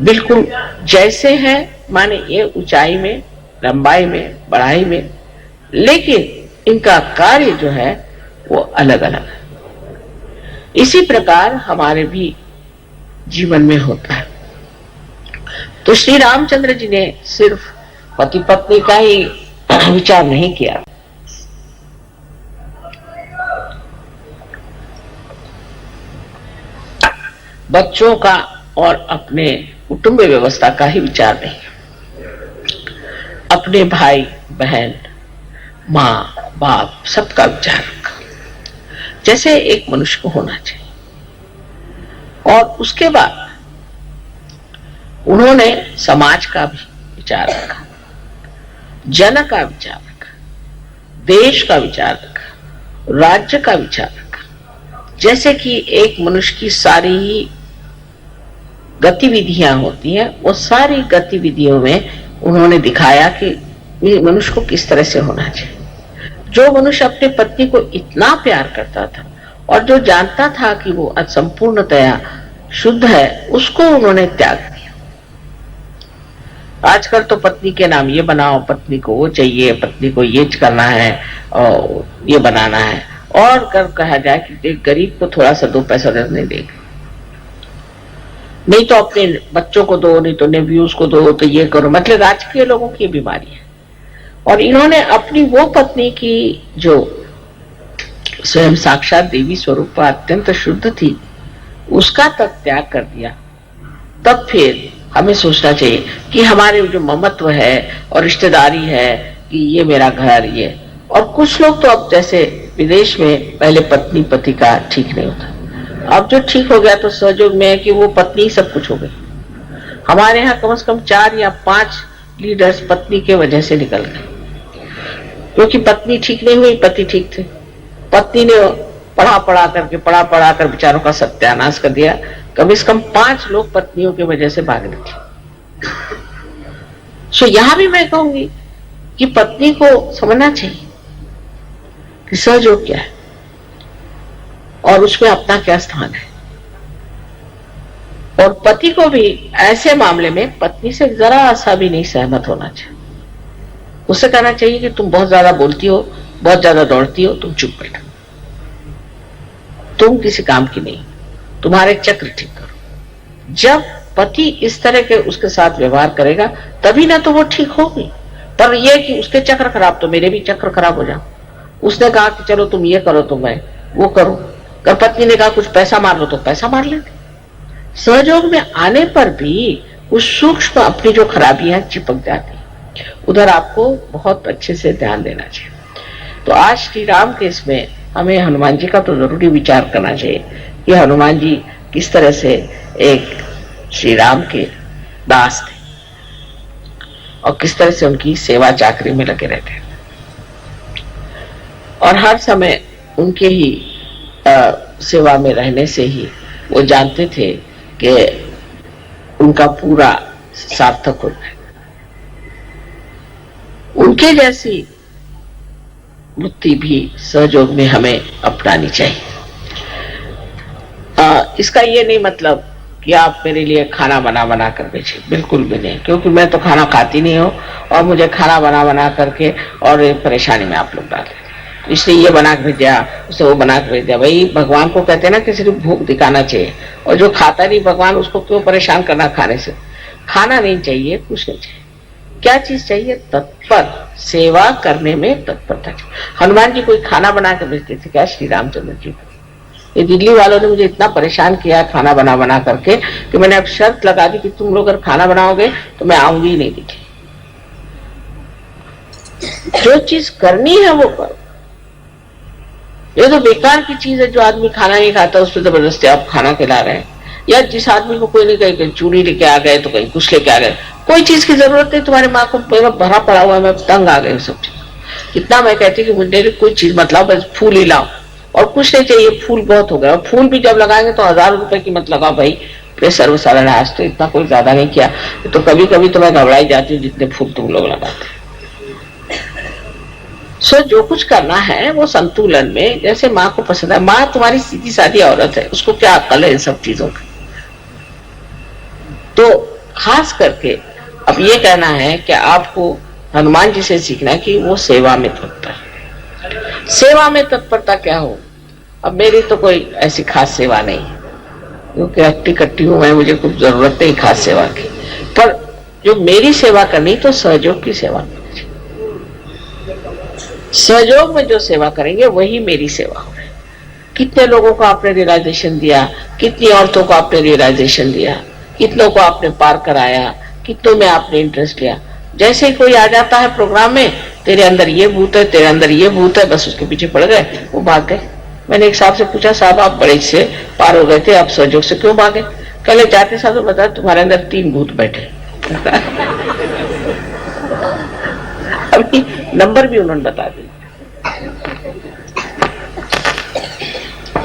बिल्कुल जैसे हैं, माने ये ऊंचाई में, लंबाई में, बढ़ाई में, लेकिन इनका कार्य जो है वो अलग अलग है। इसी प्रकार हमारे भी जीवन में होता है। तो श्री रामचंद्र जी ने सिर्फ पति पत्नी का ही विचार नहीं किया, बच्चों का और अपने कुटुंब व्यवस्था का ही विचार नहीं, अपने भाई बहन, माँ बाप सबका विचार रखा, जैसे एक मनुष्य को होना चाहिए। और उसके बाद उन्होंने समाज का भी विचार रखा, जन का विचार रखा, देश का विचार रखा, राज्य का विचार रखा। जैसे कि एक मनुष्य की सारी गतिविधियां होती हैं, वो सारी गतिविधियों में उन्होंने दिखाया कि मनुष्य को किस तरह से होना चाहिए। जो मनुष्य अपने पत्नी को इतना प्यार करता था और जो जानता था कि वो संपूर्णतया शुद्ध है, उसको उन्होंने त्याग दिया। आजकल तो पत्नी के नाम ये बनाओ, पत्नी को वो चाहिए, पत्नी को ये करना है और ये बनाना है, और कर कहा जाए कि गरीब को थोड़ा सा 2 पैसा नहीं देगा, नहीं तो अपने बच्चों को दो, नहीं तो नेव्यूज को दो, तो ये करो। मतलब राजकीय लोगों की बीमारी है। और इन्होंने अपनी वो पत्नी की जो स्वयं साक्षात देवी स्वरूप अत्यंत शुद्ध थी, उसका तक त्याग कर दिया। तब फिर हमें सोचना चाहिए कि हमारे जो ममत्व है और रिश्तेदारी है कि ये मेरा घर, ये। और कुछ लोग तो अब जैसे विदेश में पहले पत्नी पति का ठीक नहीं होता, अब जो ठीक हो गया तो सहयोग में है कि वो पत्नी सब कुछ हो गई। हमारे यहाँ कम से कम 4 या 5 लीडर्स पत्नी के वजह से निकल गए, क्योंकि पत्नी ठीक नहीं हुई, पति ठीक थे। पत्नी ने पढ़ा कर बेचारों का सत्यानाश कर दिया। कम से कम 5 लोग पत्नियों की वजह से भाग गए थे। सो यहां भी मैं कहूंगी कि पत्नी को समझना चाहिए कि सहयोग क्या है और उसमें अपना क्या स्थान है। और पति को भी ऐसे मामले में पत्नी से जरा सा भी नहीं सहमत होना चाहिए। उसे कहना चाहिए कि तुम बहुत ज्यादा बोलती हो, बहुत ज्यादा दौड़ती हो, तुम चुप बैठो, तुम किसी काम की नहीं, तुम्हारे चक्र ठीक करो। जब पति इस तरह के उसके साथ व्यवहार करेगा तभी ना तो वो ठीक होगी। पर यह कि उसके चक्र खराब तो मेरे भी चक्र खराब हो जाओ। उसने कहा कि चलो तुम ये करो तो मैं वो करूं, कर पत्नी ने कहा कुछ पैसा मार लो तो पैसा मार लेते। सहयोग में आने पर भी उस सूक्ष्म अपनी जो खराबियां चिपक जाती, उधर आपको बहुत अच्छे से ध्यान देना चाहिए। तो आज श्री राम के इसमें हमें हनुमान जी का तो जरूरी विचार करना चाहिए कि हनुमान जी किस तरह से एक श्री राम के दास थे और किस तरह से उनकी सेवा चाकरी में लगे रहते हैं, और हर समय उनके ही सेवा में रहने से ही वो जानते थे कि उनका पूरा सार्थक हो जाए। उनके जैसी वृत्ति भी सहयोग में हमें अपनानी चाहिए। इसका ये नहीं मतलब कि आप मेरे लिए खाना बना कर बेचे, बिल्कुल भी नहीं, क्योंकि मैं तो खाना खाती नहीं हूँ और मुझे खाना बना करके और परेशानी में आप लोग डाल देते, इसलिए ये बना के भेज दिया, उसे वो बना के भेज दिया। भाई भगवान को कहते हैं ना कि सिर्फ भूख दिखाना चाहिए, और जो खाता नहीं भगवान उसको क्यों परेशान करना खाने से। खाना नहीं चाहिए, कुछ नहीं चाहिए। क्या चीज चाहिए? तत्पर सेवा करने में तत्परता चाहिए। हनुमान जी कोई खाना बना के भेजते थे क्या श्री रामचंद्र जी को? ये दिल्ली वालों ने मुझे इतना परेशान किया खाना बना करके कि मैंने अब शर्त लगा दी कि तुम लोग अगर खाना बनाओगे तो मैं आऊंगी ही नहीं दिल्ली। जो चीज करनी है वो करो। ये तो बेकार की चीज है जो आदमी खाना नहीं खाता उस पर जबरदस्ती आप खाना खिला रहे हैं। या जिस आदमी को कोई नहीं कहीं चूड़ी लेके आ गए तो कहीं कुछ लेके आ गए, कोई चीज की जरूरत नहीं, तुम्हारी माँ को भरा पड़ा हुआ है, मैं तंग आ गई सब चीज। कितना मैं कहती कि मुझे कोई चीज मत लाओ, बस फूल ही लाओ, और कुछ नहीं चाहिए, फूल बहुत हो गया। और फूल भी जब लगाएंगे तो 1000 रुपए की मत लगाओ भाई, प्रेशर वसारा है, आज तो इतना कोई ज्यादा नहीं किया। तो कभी कभी तो मैं घबराई जाती हूँ जितने फूल तुम लोग लगाते। सो जो कुछ करना है वो संतुलन में, जैसे माँ को पसंद है। माँ तुम्हारी सीधी सादी औरत है, उसको क्या अक्ल है इन सब चीजों की। तो खास करके अब ये कहना है कि आपको हनुमान जी से सीखना है कि वो सेवा में तत्पर। सेवा में तत्परता क्या हो? अब मेरी तो कोई ऐसी खास सेवा नहीं है, क्योंकि अट्टी कट्टी हूं मैं, मुझे कुछ जरूरत नहीं खास सेवा की। पर जो मेरी सेवा करनी तो सहयोग की सेवा करनी, सहयोग में जो सेवा करेंगे वही मेरी सेवा हो। कितने लोगों को आपने रियलाइजेशन दिया, कितनी औरतों को आपने रियलाइजेशन दिया, कितनों को आपने पार कराया, कितनों में आपने इंटरेस्ट लिया। जैसे ही कोई आ जाता है प्रोग्राम में, तेरे अंदर ये भूत है, तेरे अंदर ये भूत है, बस उसके पीछे पड़ गए, वो भाग गए। मैंने एक साहब से पूछा, साहब आप बड़े से पार हो गए थे, आप सहयोग से क्यों भागे? कल जाते साहब तो बताया तुम्हारे अंदर 3 भूत बैठे। अभी नंबर भी उन्होंने बता दिया।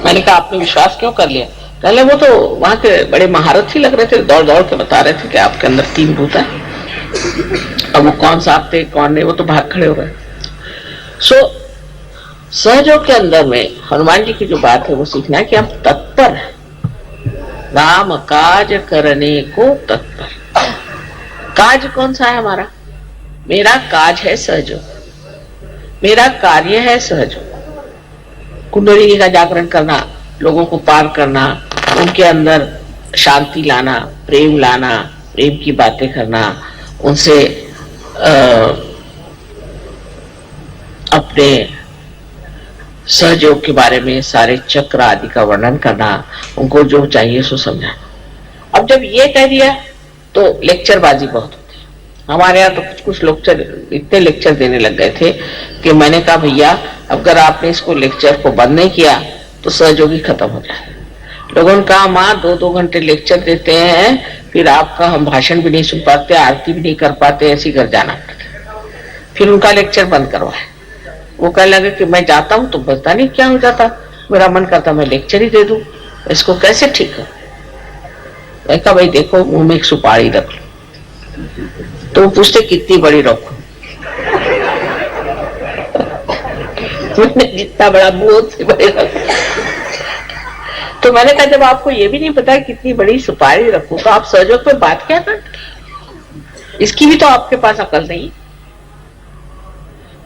मैंने कहा आपने विश्वास क्यों कर लिया? पहले वो तो वहां के बड़े महारथ ही लग रहे थे, दौड़ दौड़ के बता रहे थे कि आपके अंदर 3 भूत है। अब वो कौन सा आप थे कौन नहीं, वो तो भाग खड़े हो गए। सो सहयोग के अंदर में हनुमान जी की जो बात है वो सीखना है कि हम तत्पर हैं, राम काज करने को तत्पर। काज कौन सा है हमारा? मेरा काज है सहयोग, मेरा कार्य है सहयोग। कुंडलिनी का जागरण करना, लोगों को पार करना, उनके अंदर शांति लाना, प्रेम लाना, प्रेम की बातें करना, उनसे अपने सहयोग के बारे में सारे चक्र आदि का वर्णन करना, उनको जो चाहिए सो समझाना। अब जब ये कह दिया तो लेक्चरबाजी बहुत होती है। हमारे यहाँ तो कुछ लेक्चर, इतने लेक्चर देने लग गए थे कि मैंने कहा भैया अगर आपने इसको लेक्चर को बंद नहीं किया तो सहयोगी खत्म हो जाए। लोगों ने कहा माँ 2-2 घंटे लेक्चर देते हैं, फिर आपका हम भाषण भी नहीं सुन पाते, आरती भी नहीं कर पाते, ऐसे घर जाना पड़ता। फिर उनका लेक्चर बंद करवाए। वो कहने लगे कि मैं जाता हूँ तो पता नहीं क्या हो जाता, मेरा मन करता मैं लेक्चर ही दे दूं, इसको कैसे ठीक है? मैं कहा भाई देखो मुंह में एक सुपारी रख लो। तो वो पूछते कितनी बड़ी रखो? जितना बड़ा मुंह से बड़े रखो। तो मैंने कहा जब आपको ये भी नहीं पता कितनी बड़ी सुपारी रखो तो आप सहयोग पे बात क्या करते? इसकी भी तो आपके पास अकल नहीं।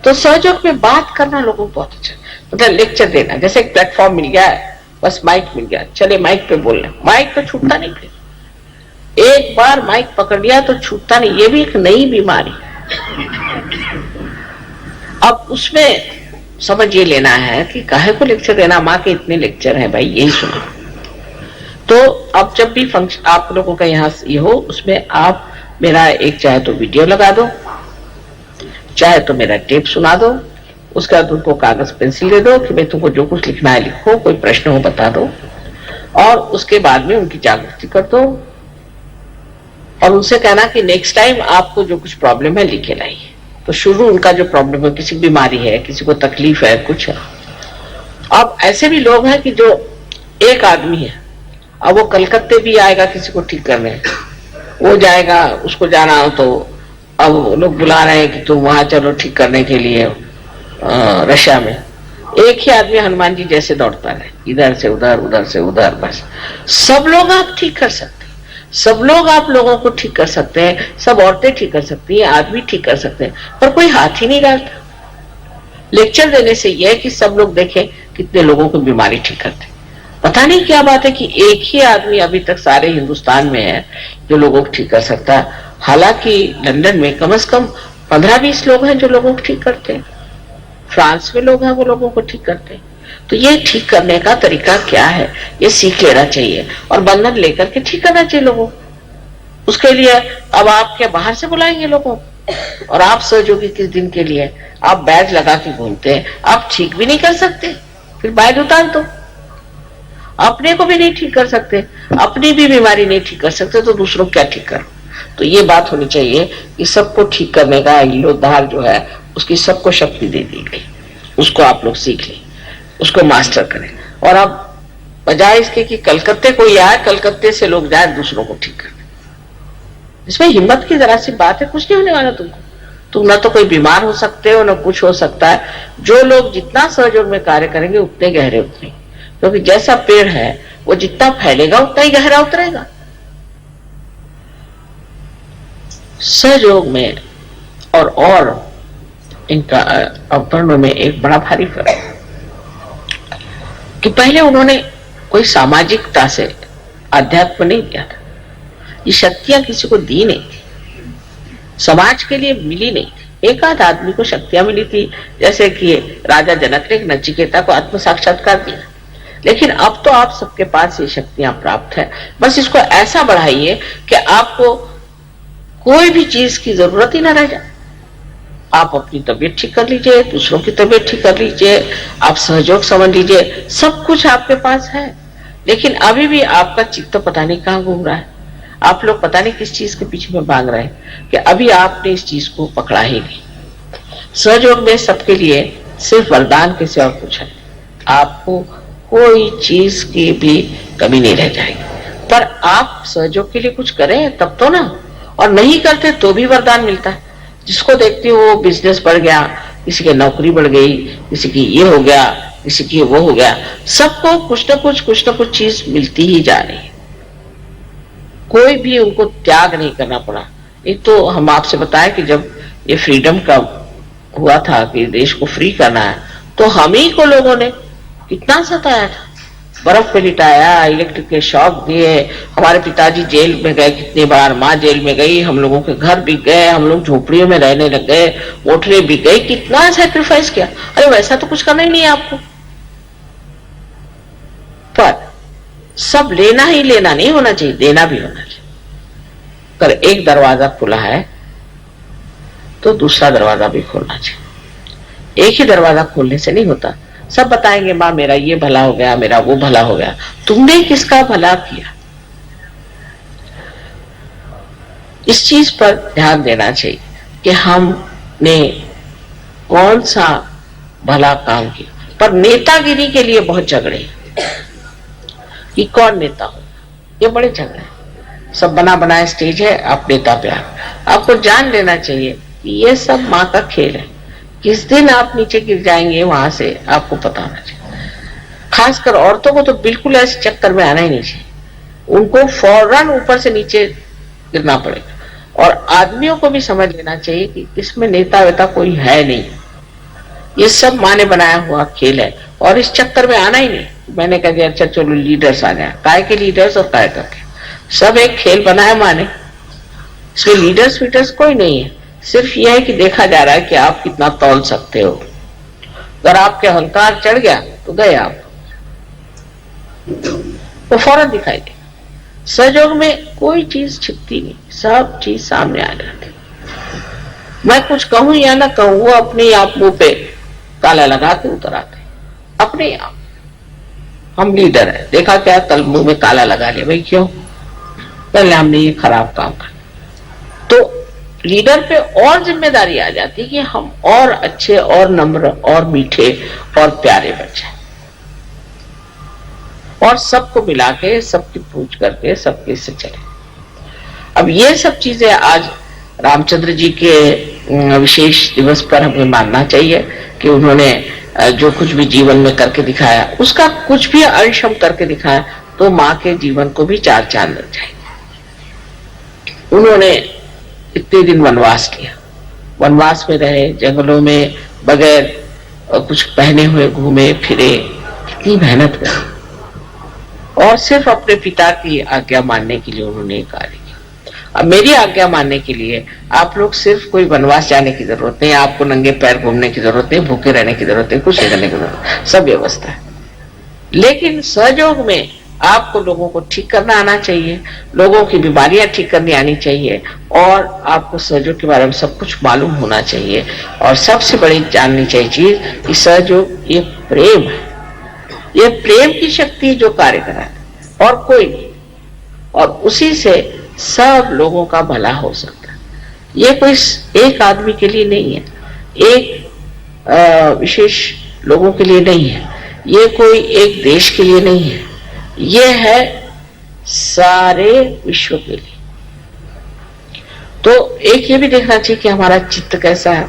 तो सहयोग में बात करना लोगों को बहुत अच्छा, मतलब लेक्चर देना। जैसे एक प्लेटफॉर्म मिल गया है, बस माइक मिल गया, चले माइक पे बोलना, माइक तो छूटता नहीं। फिर एक बार माइक पकड़ लिया तो छूटता नहीं। ये भी एक नई बीमारी। अब उसमें समझ ये लेना है कि काहे को लेक्चर देना, माँ के इतने लेक्चर हैं भाई, यही सुनो। तो अब जब भी फंक्शन आप लोगों का यहाँ ये हो, उसमें आप मेरा एक चाहे तो वीडियो लगा दो, चाहे तो मेरा टेप सुना दो, उसके बाद उनको कागज पेंसिल दे दो कि भाई तुमको जो कुछ लिखना है लिखो, कोई प्रश्न हो बता दो, और उसके बाद में उनकी जागृति कर दो और उनसे कहना कि नेक्स्ट टाइम आपको जो कुछ प्रॉब्लम है लिखे लाइए। तो शुरू उनका जो प्रॉब्लम है, किसी बीमारी है, किसी को तकलीफ है, कुछ है। अब ऐसे भी लोग हैं कि जो एक आदमी है, अब वो कलकत्ते भी आएगा किसी को ठीक करने, वो जाएगा, उसको जाना हो तो अब लोग बुला रहे हैं कि तुम वहां चलो ठीक करने के लिए रशिया में। एक ही आदमी हनुमान जी जैसे दौड़ता है, इधर से उधर, उधर से उधर, बस। सब लोग आप ठीक कर सकते हैं, सब लोग आप लोगों को ठीक कर सकते हैं, सब औरतें ठीक कर सकती हैं, आदमी ठीक कर सकते हैं, पर कोई हाथ ही नहीं डालता। लेक्चर देने से यह है कि सब लोग देखें कितने लोगों को बीमारी ठीक करते। पता नहीं क्या बात है कि एक ही आदमी अभी तक सारे हिंदुस्तान में है जो लोगों को ठीक कर सकता है। हालांकि लंदन में कम से कम 15-20 लोग हैं जो लोगों को ठीक करते हैं, फ्रांस में लोग हैं वो लोगों को ठीक करते हैं। तो ये ठीक करने का तरीका क्या है, ये सीख लेना चाहिए और बंधन लेकर के ठीक करना चाहिए लोगों। उसके लिए अब आप क्या बाहर से बुलाएंगे लोगों, और आप सहयोगी किस दिन के लिए आप बैज लगा के घूमते हैं, आप ठीक भी नहीं कर सकते, फिर बैज उतार दो। अपने को भी नहीं ठीक कर सकते, अपनी भी बीमारी नहीं ठीक कर सकते, तो दूसरों क्या ठीक करो। तो ये बात होनी चाहिए कि सबको ठीक करने का इल्लोधार जो है उसकी सबको शक्ति दे दी गई, उसको आप लोग सीख लें, उसको मास्टर करें। और अब बजाय इसके कि कलकत्ते कोई आए, कलकत्ते से लोग जाए दूसरों को ठीक करने, इसमें हिम्मत की जरा सी बात है, कुछ नहीं होने वाला तुमको। तुम न तो कोई बीमार हो सकते हो, न कुछ हो सकता है। जो लोग जितना सहयोग में कार्य करेंगे उतने गहरे उतरेंगे, क्योंकि जैसा पेड़ है वो जितना फैलेगा उतना ही गहरा उतरेगा। सहयोग में और इनका अवतरणों में एक बड़ा भारी फर्क है कि पहले उन्होंने कोई सामाजिकता से अध्यात्म नहीं दिया था, ये शक्तियां किसी को दी नहीं थी, समाज के लिए मिली नहीं थी। एक आध आदमी को शक्तियां मिली थी, जैसे कि राजा जनक ने नचिकेता को आत्म साक्षात्कार दिया। लेकिन अब तो आप सबके पास ये शक्तियां प्राप्त है, बस इसको ऐसा बढ़ाइए कि आपको कोई भी चीज की जरूरत ही ना रह जाए। आप अपनी तबीयत ठीक कर लीजिए, दूसरों की तबीयत ठीक कर लीजिए, आप सहयोग समझ लीजिए, सब कुछ आपके पास है। लेकिन अभी भी आपका चित्त पता नहीं कहां घूम रहा है, आप लोग पता नहीं किस चीज के पीछे में भाग रहे हैं कि अभी आपने इस चीज को पकड़ा ही नहीं। सहयोग में सबके लिए सिर्फ वरदान के सिवा कुछ है, आपको कोई चीज की भी कमी नहीं रह जाएगी। पर आप सहयोग के लिए कुछ करें तब तो ना, और नहीं करते तो भी वरदान मिलता है। जिसको देखते हो वो बिजनेस बढ़ गया, किसी की नौकरी बढ़ गई, किसी की ये हो गया, किसी की वो हो गया, सबको कुछ ना कुछ चीज मिलती ही जा रही है। कोई भी उनको त्याग नहीं करना पड़ा। एक तो हम आपसे बताएं कि जब ये फ्रीडम का हुआ था कि देश को फ्री करना है, तो हम ही को लोगों ने कितना सताया था, बर्फ पे लिटाया, इलेक्ट्रिक के शॉक दिए, हमारे पिताजी जेल में गए कितनी बार, माँ जेल में गई, हम लोगों के घर बिक गए, हम लोग झोपड़ियों में रहने लग गए, मोटरें बिक गई, कितना सैक्रिफाइस किया। अरे वैसा तो कुछ करना ही नहीं है आपको। पर सब लेना ही लेना नहीं होना चाहिए, देना भी होना चाहिए। अगर एक दरवाजा खुला है तो दूसरा दरवाजा भी खोलना चाहिए। एक ही दरवाजा खोलने से नहीं होता। सब बताएंगे माँ मेरा ये भला हो गया, मेरा वो भला हो गया, तुमने किसका भला किया? इस चीज पर ध्यान देना चाहिए कि हमने कौन सा भला काम किया। पर नेतागिरी के लिए बहुत झगड़े कि कौन नेता हो, ये बड़े झगड़े। सब बना बनाया स्टेज है, आप नेता पे आपको जान लेना चाहिए कि ये सब माँ का खेल है। किस दिन आप नीचे गिर जाएंगे वहां से आपको पता होना चाहिए। खासकर औरतों को तो बिल्कुल ऐसे चक्कर में आना ही नहीं चाहिए, उनको फौरन ऊपर से नीचे गिरना पड़ेगा। और आदमियों को भी समझ लेना चाहिए कि इसमें नेता वेता कोई है नहीं, ये सब माँ ने बनाया हुआ खेल है, और इस चक्कर में आना ही नहीं। मैंने कह दिया अच्छा चलो लीडर्स आ गए, काय के लीडर्स और काय करके सब एक खेल बनाया माँ ने, इसमें लीडर्स वीडर्स कोई नहीं है। सिर्फ यह है कि देखा जा रहा है कि आप कितना तौल सकते हो। अगर आपके अहंकार चढ़ गया तो गए आप, तो फौरन दिखाई दे। सहयोग में कोई चीज छिपती नहीं, सब चीज सामने आ जाती। मैं कुछ कहूं या ना कहूं, वो अपने आप मुंह पे ताला लगा के उतर आते अपने आप। हम लीडर है, देखा क्या कल मुंह में ताला लगा लिया, भाई क्यों? पहले हमने ये खराब काम कर। तो लीडर पे और जिम्मेदारी आ जाती है कि हम और अच्छे और नम्र और मीठे और प्यारे बन जाए, और सबको मिला के सबकी पूछ करके सबके से चले। अब ये सब चीजें आज रामचंद्र जी के विशेष दिवस पर हमें मानना चाहिए कि उन्होंने जो कुछ भी जीवन में करके दिखाया, उसका कुछ भी अंश हम करके दिखाया तो माँ के जीवन को भी चार चांद लग जाएंगे। उन्होंने इतने दिन वनवास किया, वनवास में रहे, जंगलों में बगैर कुछ पहने हुए घूमे फिरे, कितनी मेहनत करी, और सिर्फ अपने पिता की आज्ञा मानने के लिए उन्होंने कार्य किया। अब मेरी आज्ञा मानने के लिए आप लोग सिर्फ कोई वनवास जाने की जरूरत नहीं, आपको नंगे पैर घूमने की जरूरत नहीं, भूखे रहने की जरूरत नहीं, कुछ नहीं करने की जरूरत, सब व्यवस्था है। लेकिन सहयोग में आपको लोगों को ठीक करना आना चाहिए, लोगों की बीमारियां ठीक करनी आनी चाहिए, और आपको सहयोग के बारे में सब कुछ मालूम होना चाहिए। और सबसे बड़ी जाननी चाहिए चीज कि सहयोग ये प्रेम है, ये प्रेम की शक्ति जो कार्य कर रहा है और कोई नहीं, और उसी से सब लोगों का भला हो सकता है। ये कोई एक आदमी के लिए नहीं है, एक विशेष लोगों के लिए नहीं है, ये कोई एक देश के लिए नहीं है, ये है सारे विश्व के लिए। तो एक ये भी देखना चाहिए कि हमारा चित्त कैसा है,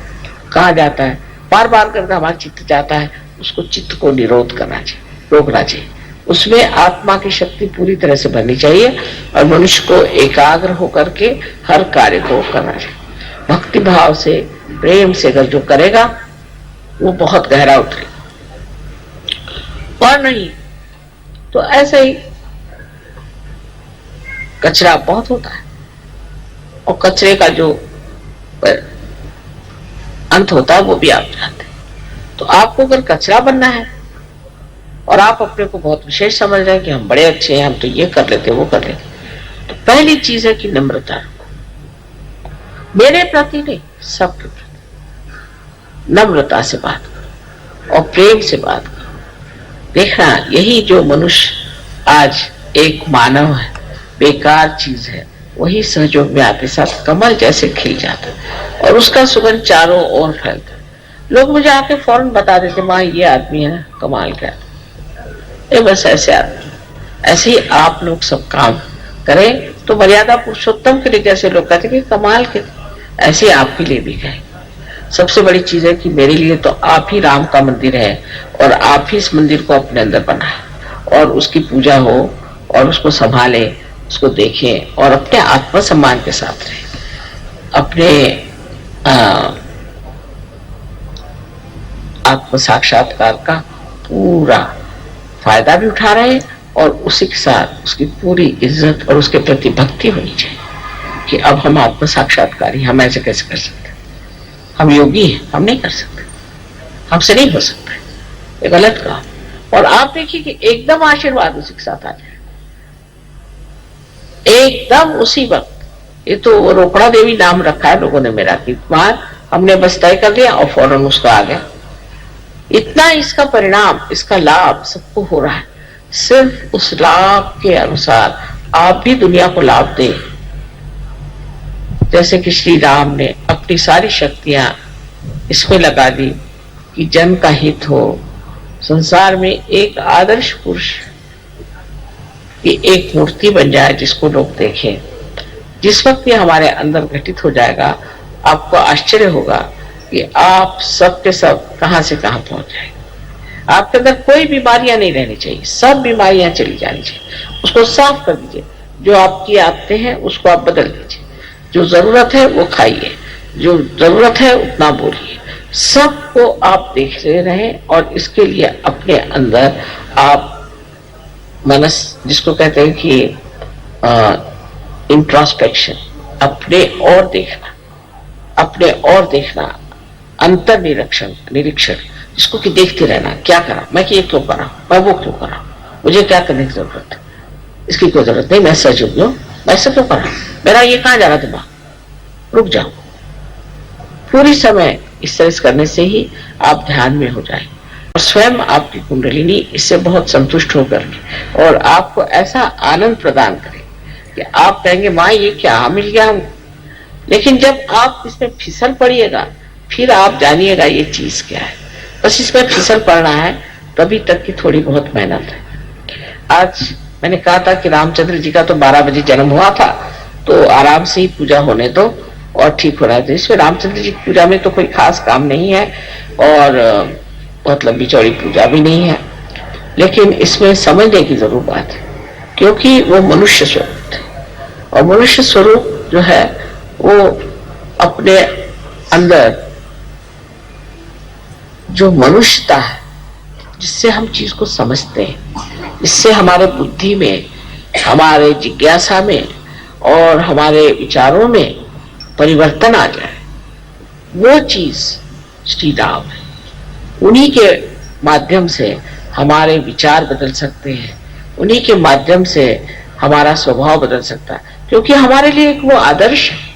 कहाँ जाता है। बार बार करके हमारा चित्त जाता है, उसको चित्त को निरोध करना चाहिए, रोकना चाहिए। उसमें आत्मा की शक्ति पूरी तरह से बननी चाहिए और मनुष्य को एकाग्र होकर के हर कार्य को करना चाहिए। भक्ति भाव से, प्रेम से अगर जो करेगा वो बहुत गहरा उतरेगा, और नहीं तो ऐसे ही कचरा बहुत होता है, और कचरे का जो अंत होता है वो भी आप जानते हैं। तो आपको अगर कचरा बनना है और आप अपने को बहुत विशेष समझ रहे हैं कि हम बड़े अच्छे हैं, हम तो ये कर लेते वो कर लेते, तो पहली चीज है कि नम्रता रखो, मेरे प्रति नहीं सबके प्रति नम्रता से बात करो और प्रेम से बात करो। देखना यही जो मनुष्य आज एक मानव है, बेकार चीज है, वही सहयोग में आते साथ कमल जैसे खिल जाता है और उसका सुगंध चारों ओर फैलता है। लोग मुझे आके फौरन बता देते, माँ ये आदमी है ना कमाल का, ये बस ऐसे आदमी। ऐसे ही आप लोग सब काम करें तो मर्यादा पुरुषोत्तम के लिए जैसे लोग कहते कि कमाल के, ऐसे आपके लिए भी कहें। सबसे बड़ी चीज है कि मेरे लिए तो आप ही राम का मंदिर है और आप ही इस मंदिर को अपने अंदर बनाए और उसकी पूजा हो और उसको संभाले, उसको देखें और अपने आत्मसम्मान के साथ रहे, अपने आत्म साक्षात्कार का पूरा फायदा भी उठा रहे और उसी के साथ उसकी पूरी इज्जत और उसके प्रति भक्ति होनी चाहिए कि अब हम आत्म साक्षात्कारी, हम ऐसे कैसे कर सकते, हम योगी हैं, हम नहीं कर सकते, हमसे नहीं हो सकता, ये गलत काम। और आप देखिए कि एकदम आशीर्वाद उसी के साथ आ जाए, एकदम उसी वक्त। ये तो रोकड़ा देवी नाम रखा है लोगों ने मेरा, कि हमने बस तय कर दिया और फौरन उसका आ गया। इतना इसका परिणाम, इसका लाभ सबको हो रहा है, सिर्फ उस लाभ के अनुसार आप भी दुनिया को लाभ दें। जैसे कि श्री राम ने अपनी सारी शक्तियां इसमें लगा दी कि जन का हित हो, संसार में एक आदर्श पुरुष की एक मूर्ति बन जाए जिसको लोग देखें। जिस वक्त ये हमारे अंदर घटित हो जाएगा, आपको आश्चर्य होगा कि आप सब के सब कहां से कहां पहुंच जाएंगे। आपके अंदर कोई बीमारियां नहीं रहनी चाहिए, सब बीमारियां चली जानी चाहिए। उसको साफ कर दीजिए, जो आपकी आदतें हैं उसको आप बदल दीजिए, जो जरूरत है वो खाइए, जो जरूरत है उतना बोलिए, सबको आप देख रहे और इसके लिए अपने अंदर आप मनस, जिसको कहते हैं कि इंट्रोस्पेक्शन, अपने और देखना, अपने और देखना, अंतर निरीक्षण, जिसको कि देखते रहना, क्या करा मैं, कि ये क्यों करा मैं, वो क्यों करा, मुझे क्या करने की जरूरत है, इसकी कोई जरूरत नहीं, मैं सहयोगी हूं, मैं ऐसा क्यों करा, मेरा ये कहां जा रहा दिमाग, रुक जाओ। पूरी समय इस तरह करने से ही आप ध्यान में हो जाए और स्वयं आपकी कुंडलिनी इससे बहुत संतुष्ट होकर और आपको ऐसा आनंद प्रदान करे कि आप कहेंगे माँ ये क्या मिल गया हम। लेकिन जब आप इसमें फिसल पड़िएगा फिर आप जानिएगा ये चीज क्या है। बस इसमें फिसल पड़ना है, तभी तक की थोड़ी बहुत मेहनत है। आज मैंने कहा था कि रामचंद्र जी का तो 12 बजे जन्म हुआ था, तो आराम से ही पूजा होने दो और ठीक हो रहा है। इसमें रामचंद्र जी की पूजा में तो कोई खास काम नहीं है और बहुत लंबी चौड़ी पूजा भी नहीं है, लेकिन इसमें समझने की जरूर बात है, क्योंकि वो मनुष्य स्वरूप थे और मनुष्य स्वरूप जो है वो अपने अंदर जो मनुष्यता है, जिससे हम चीज को समझते हैं, इससे हमारे बुद्धि में, हमारे जिज्ञासा में और हमारे विचारों में परिवर्तन आ जाए, वो चीज श्री राम है। उन्हीं के माध्यम से हमारे विचार बदल सकते हैं, उन्हीं के माध्यम से हमारा स्वभाव बदल सकता है, क्योंकि हमारे लिए एक वो आदर्श है।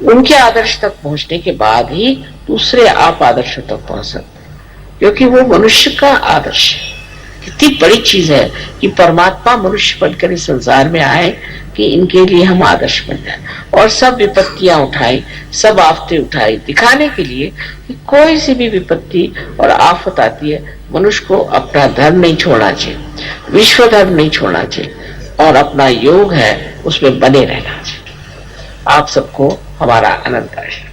उनके आदर्श तक पहुंचने के बाद ही दूसरे आप आदर्शों तक पहुंच सकते हैं, क्योंकि वो मनुष्य का आदर्श है। कितनी बड़ी चीज है कि परमात्मा मनुष्य बनकर इस संसार में आए, कि इनके लिए हम आदर्श बन जाए और सब विपत्तियां उठाए, सब आफतें उठाए, दिखाने के लिए कि कोई सी भी विपत्ति और आफत आती है, मनुष्य को अपना धर्म नहीं छोड़ना चाहिए, विश्व धर्म नहीं छोड़ना चाहिए और अपना योग है उसमें बने रहना चाहिए। आप सबको हमारा अनंत आशीर्वाद।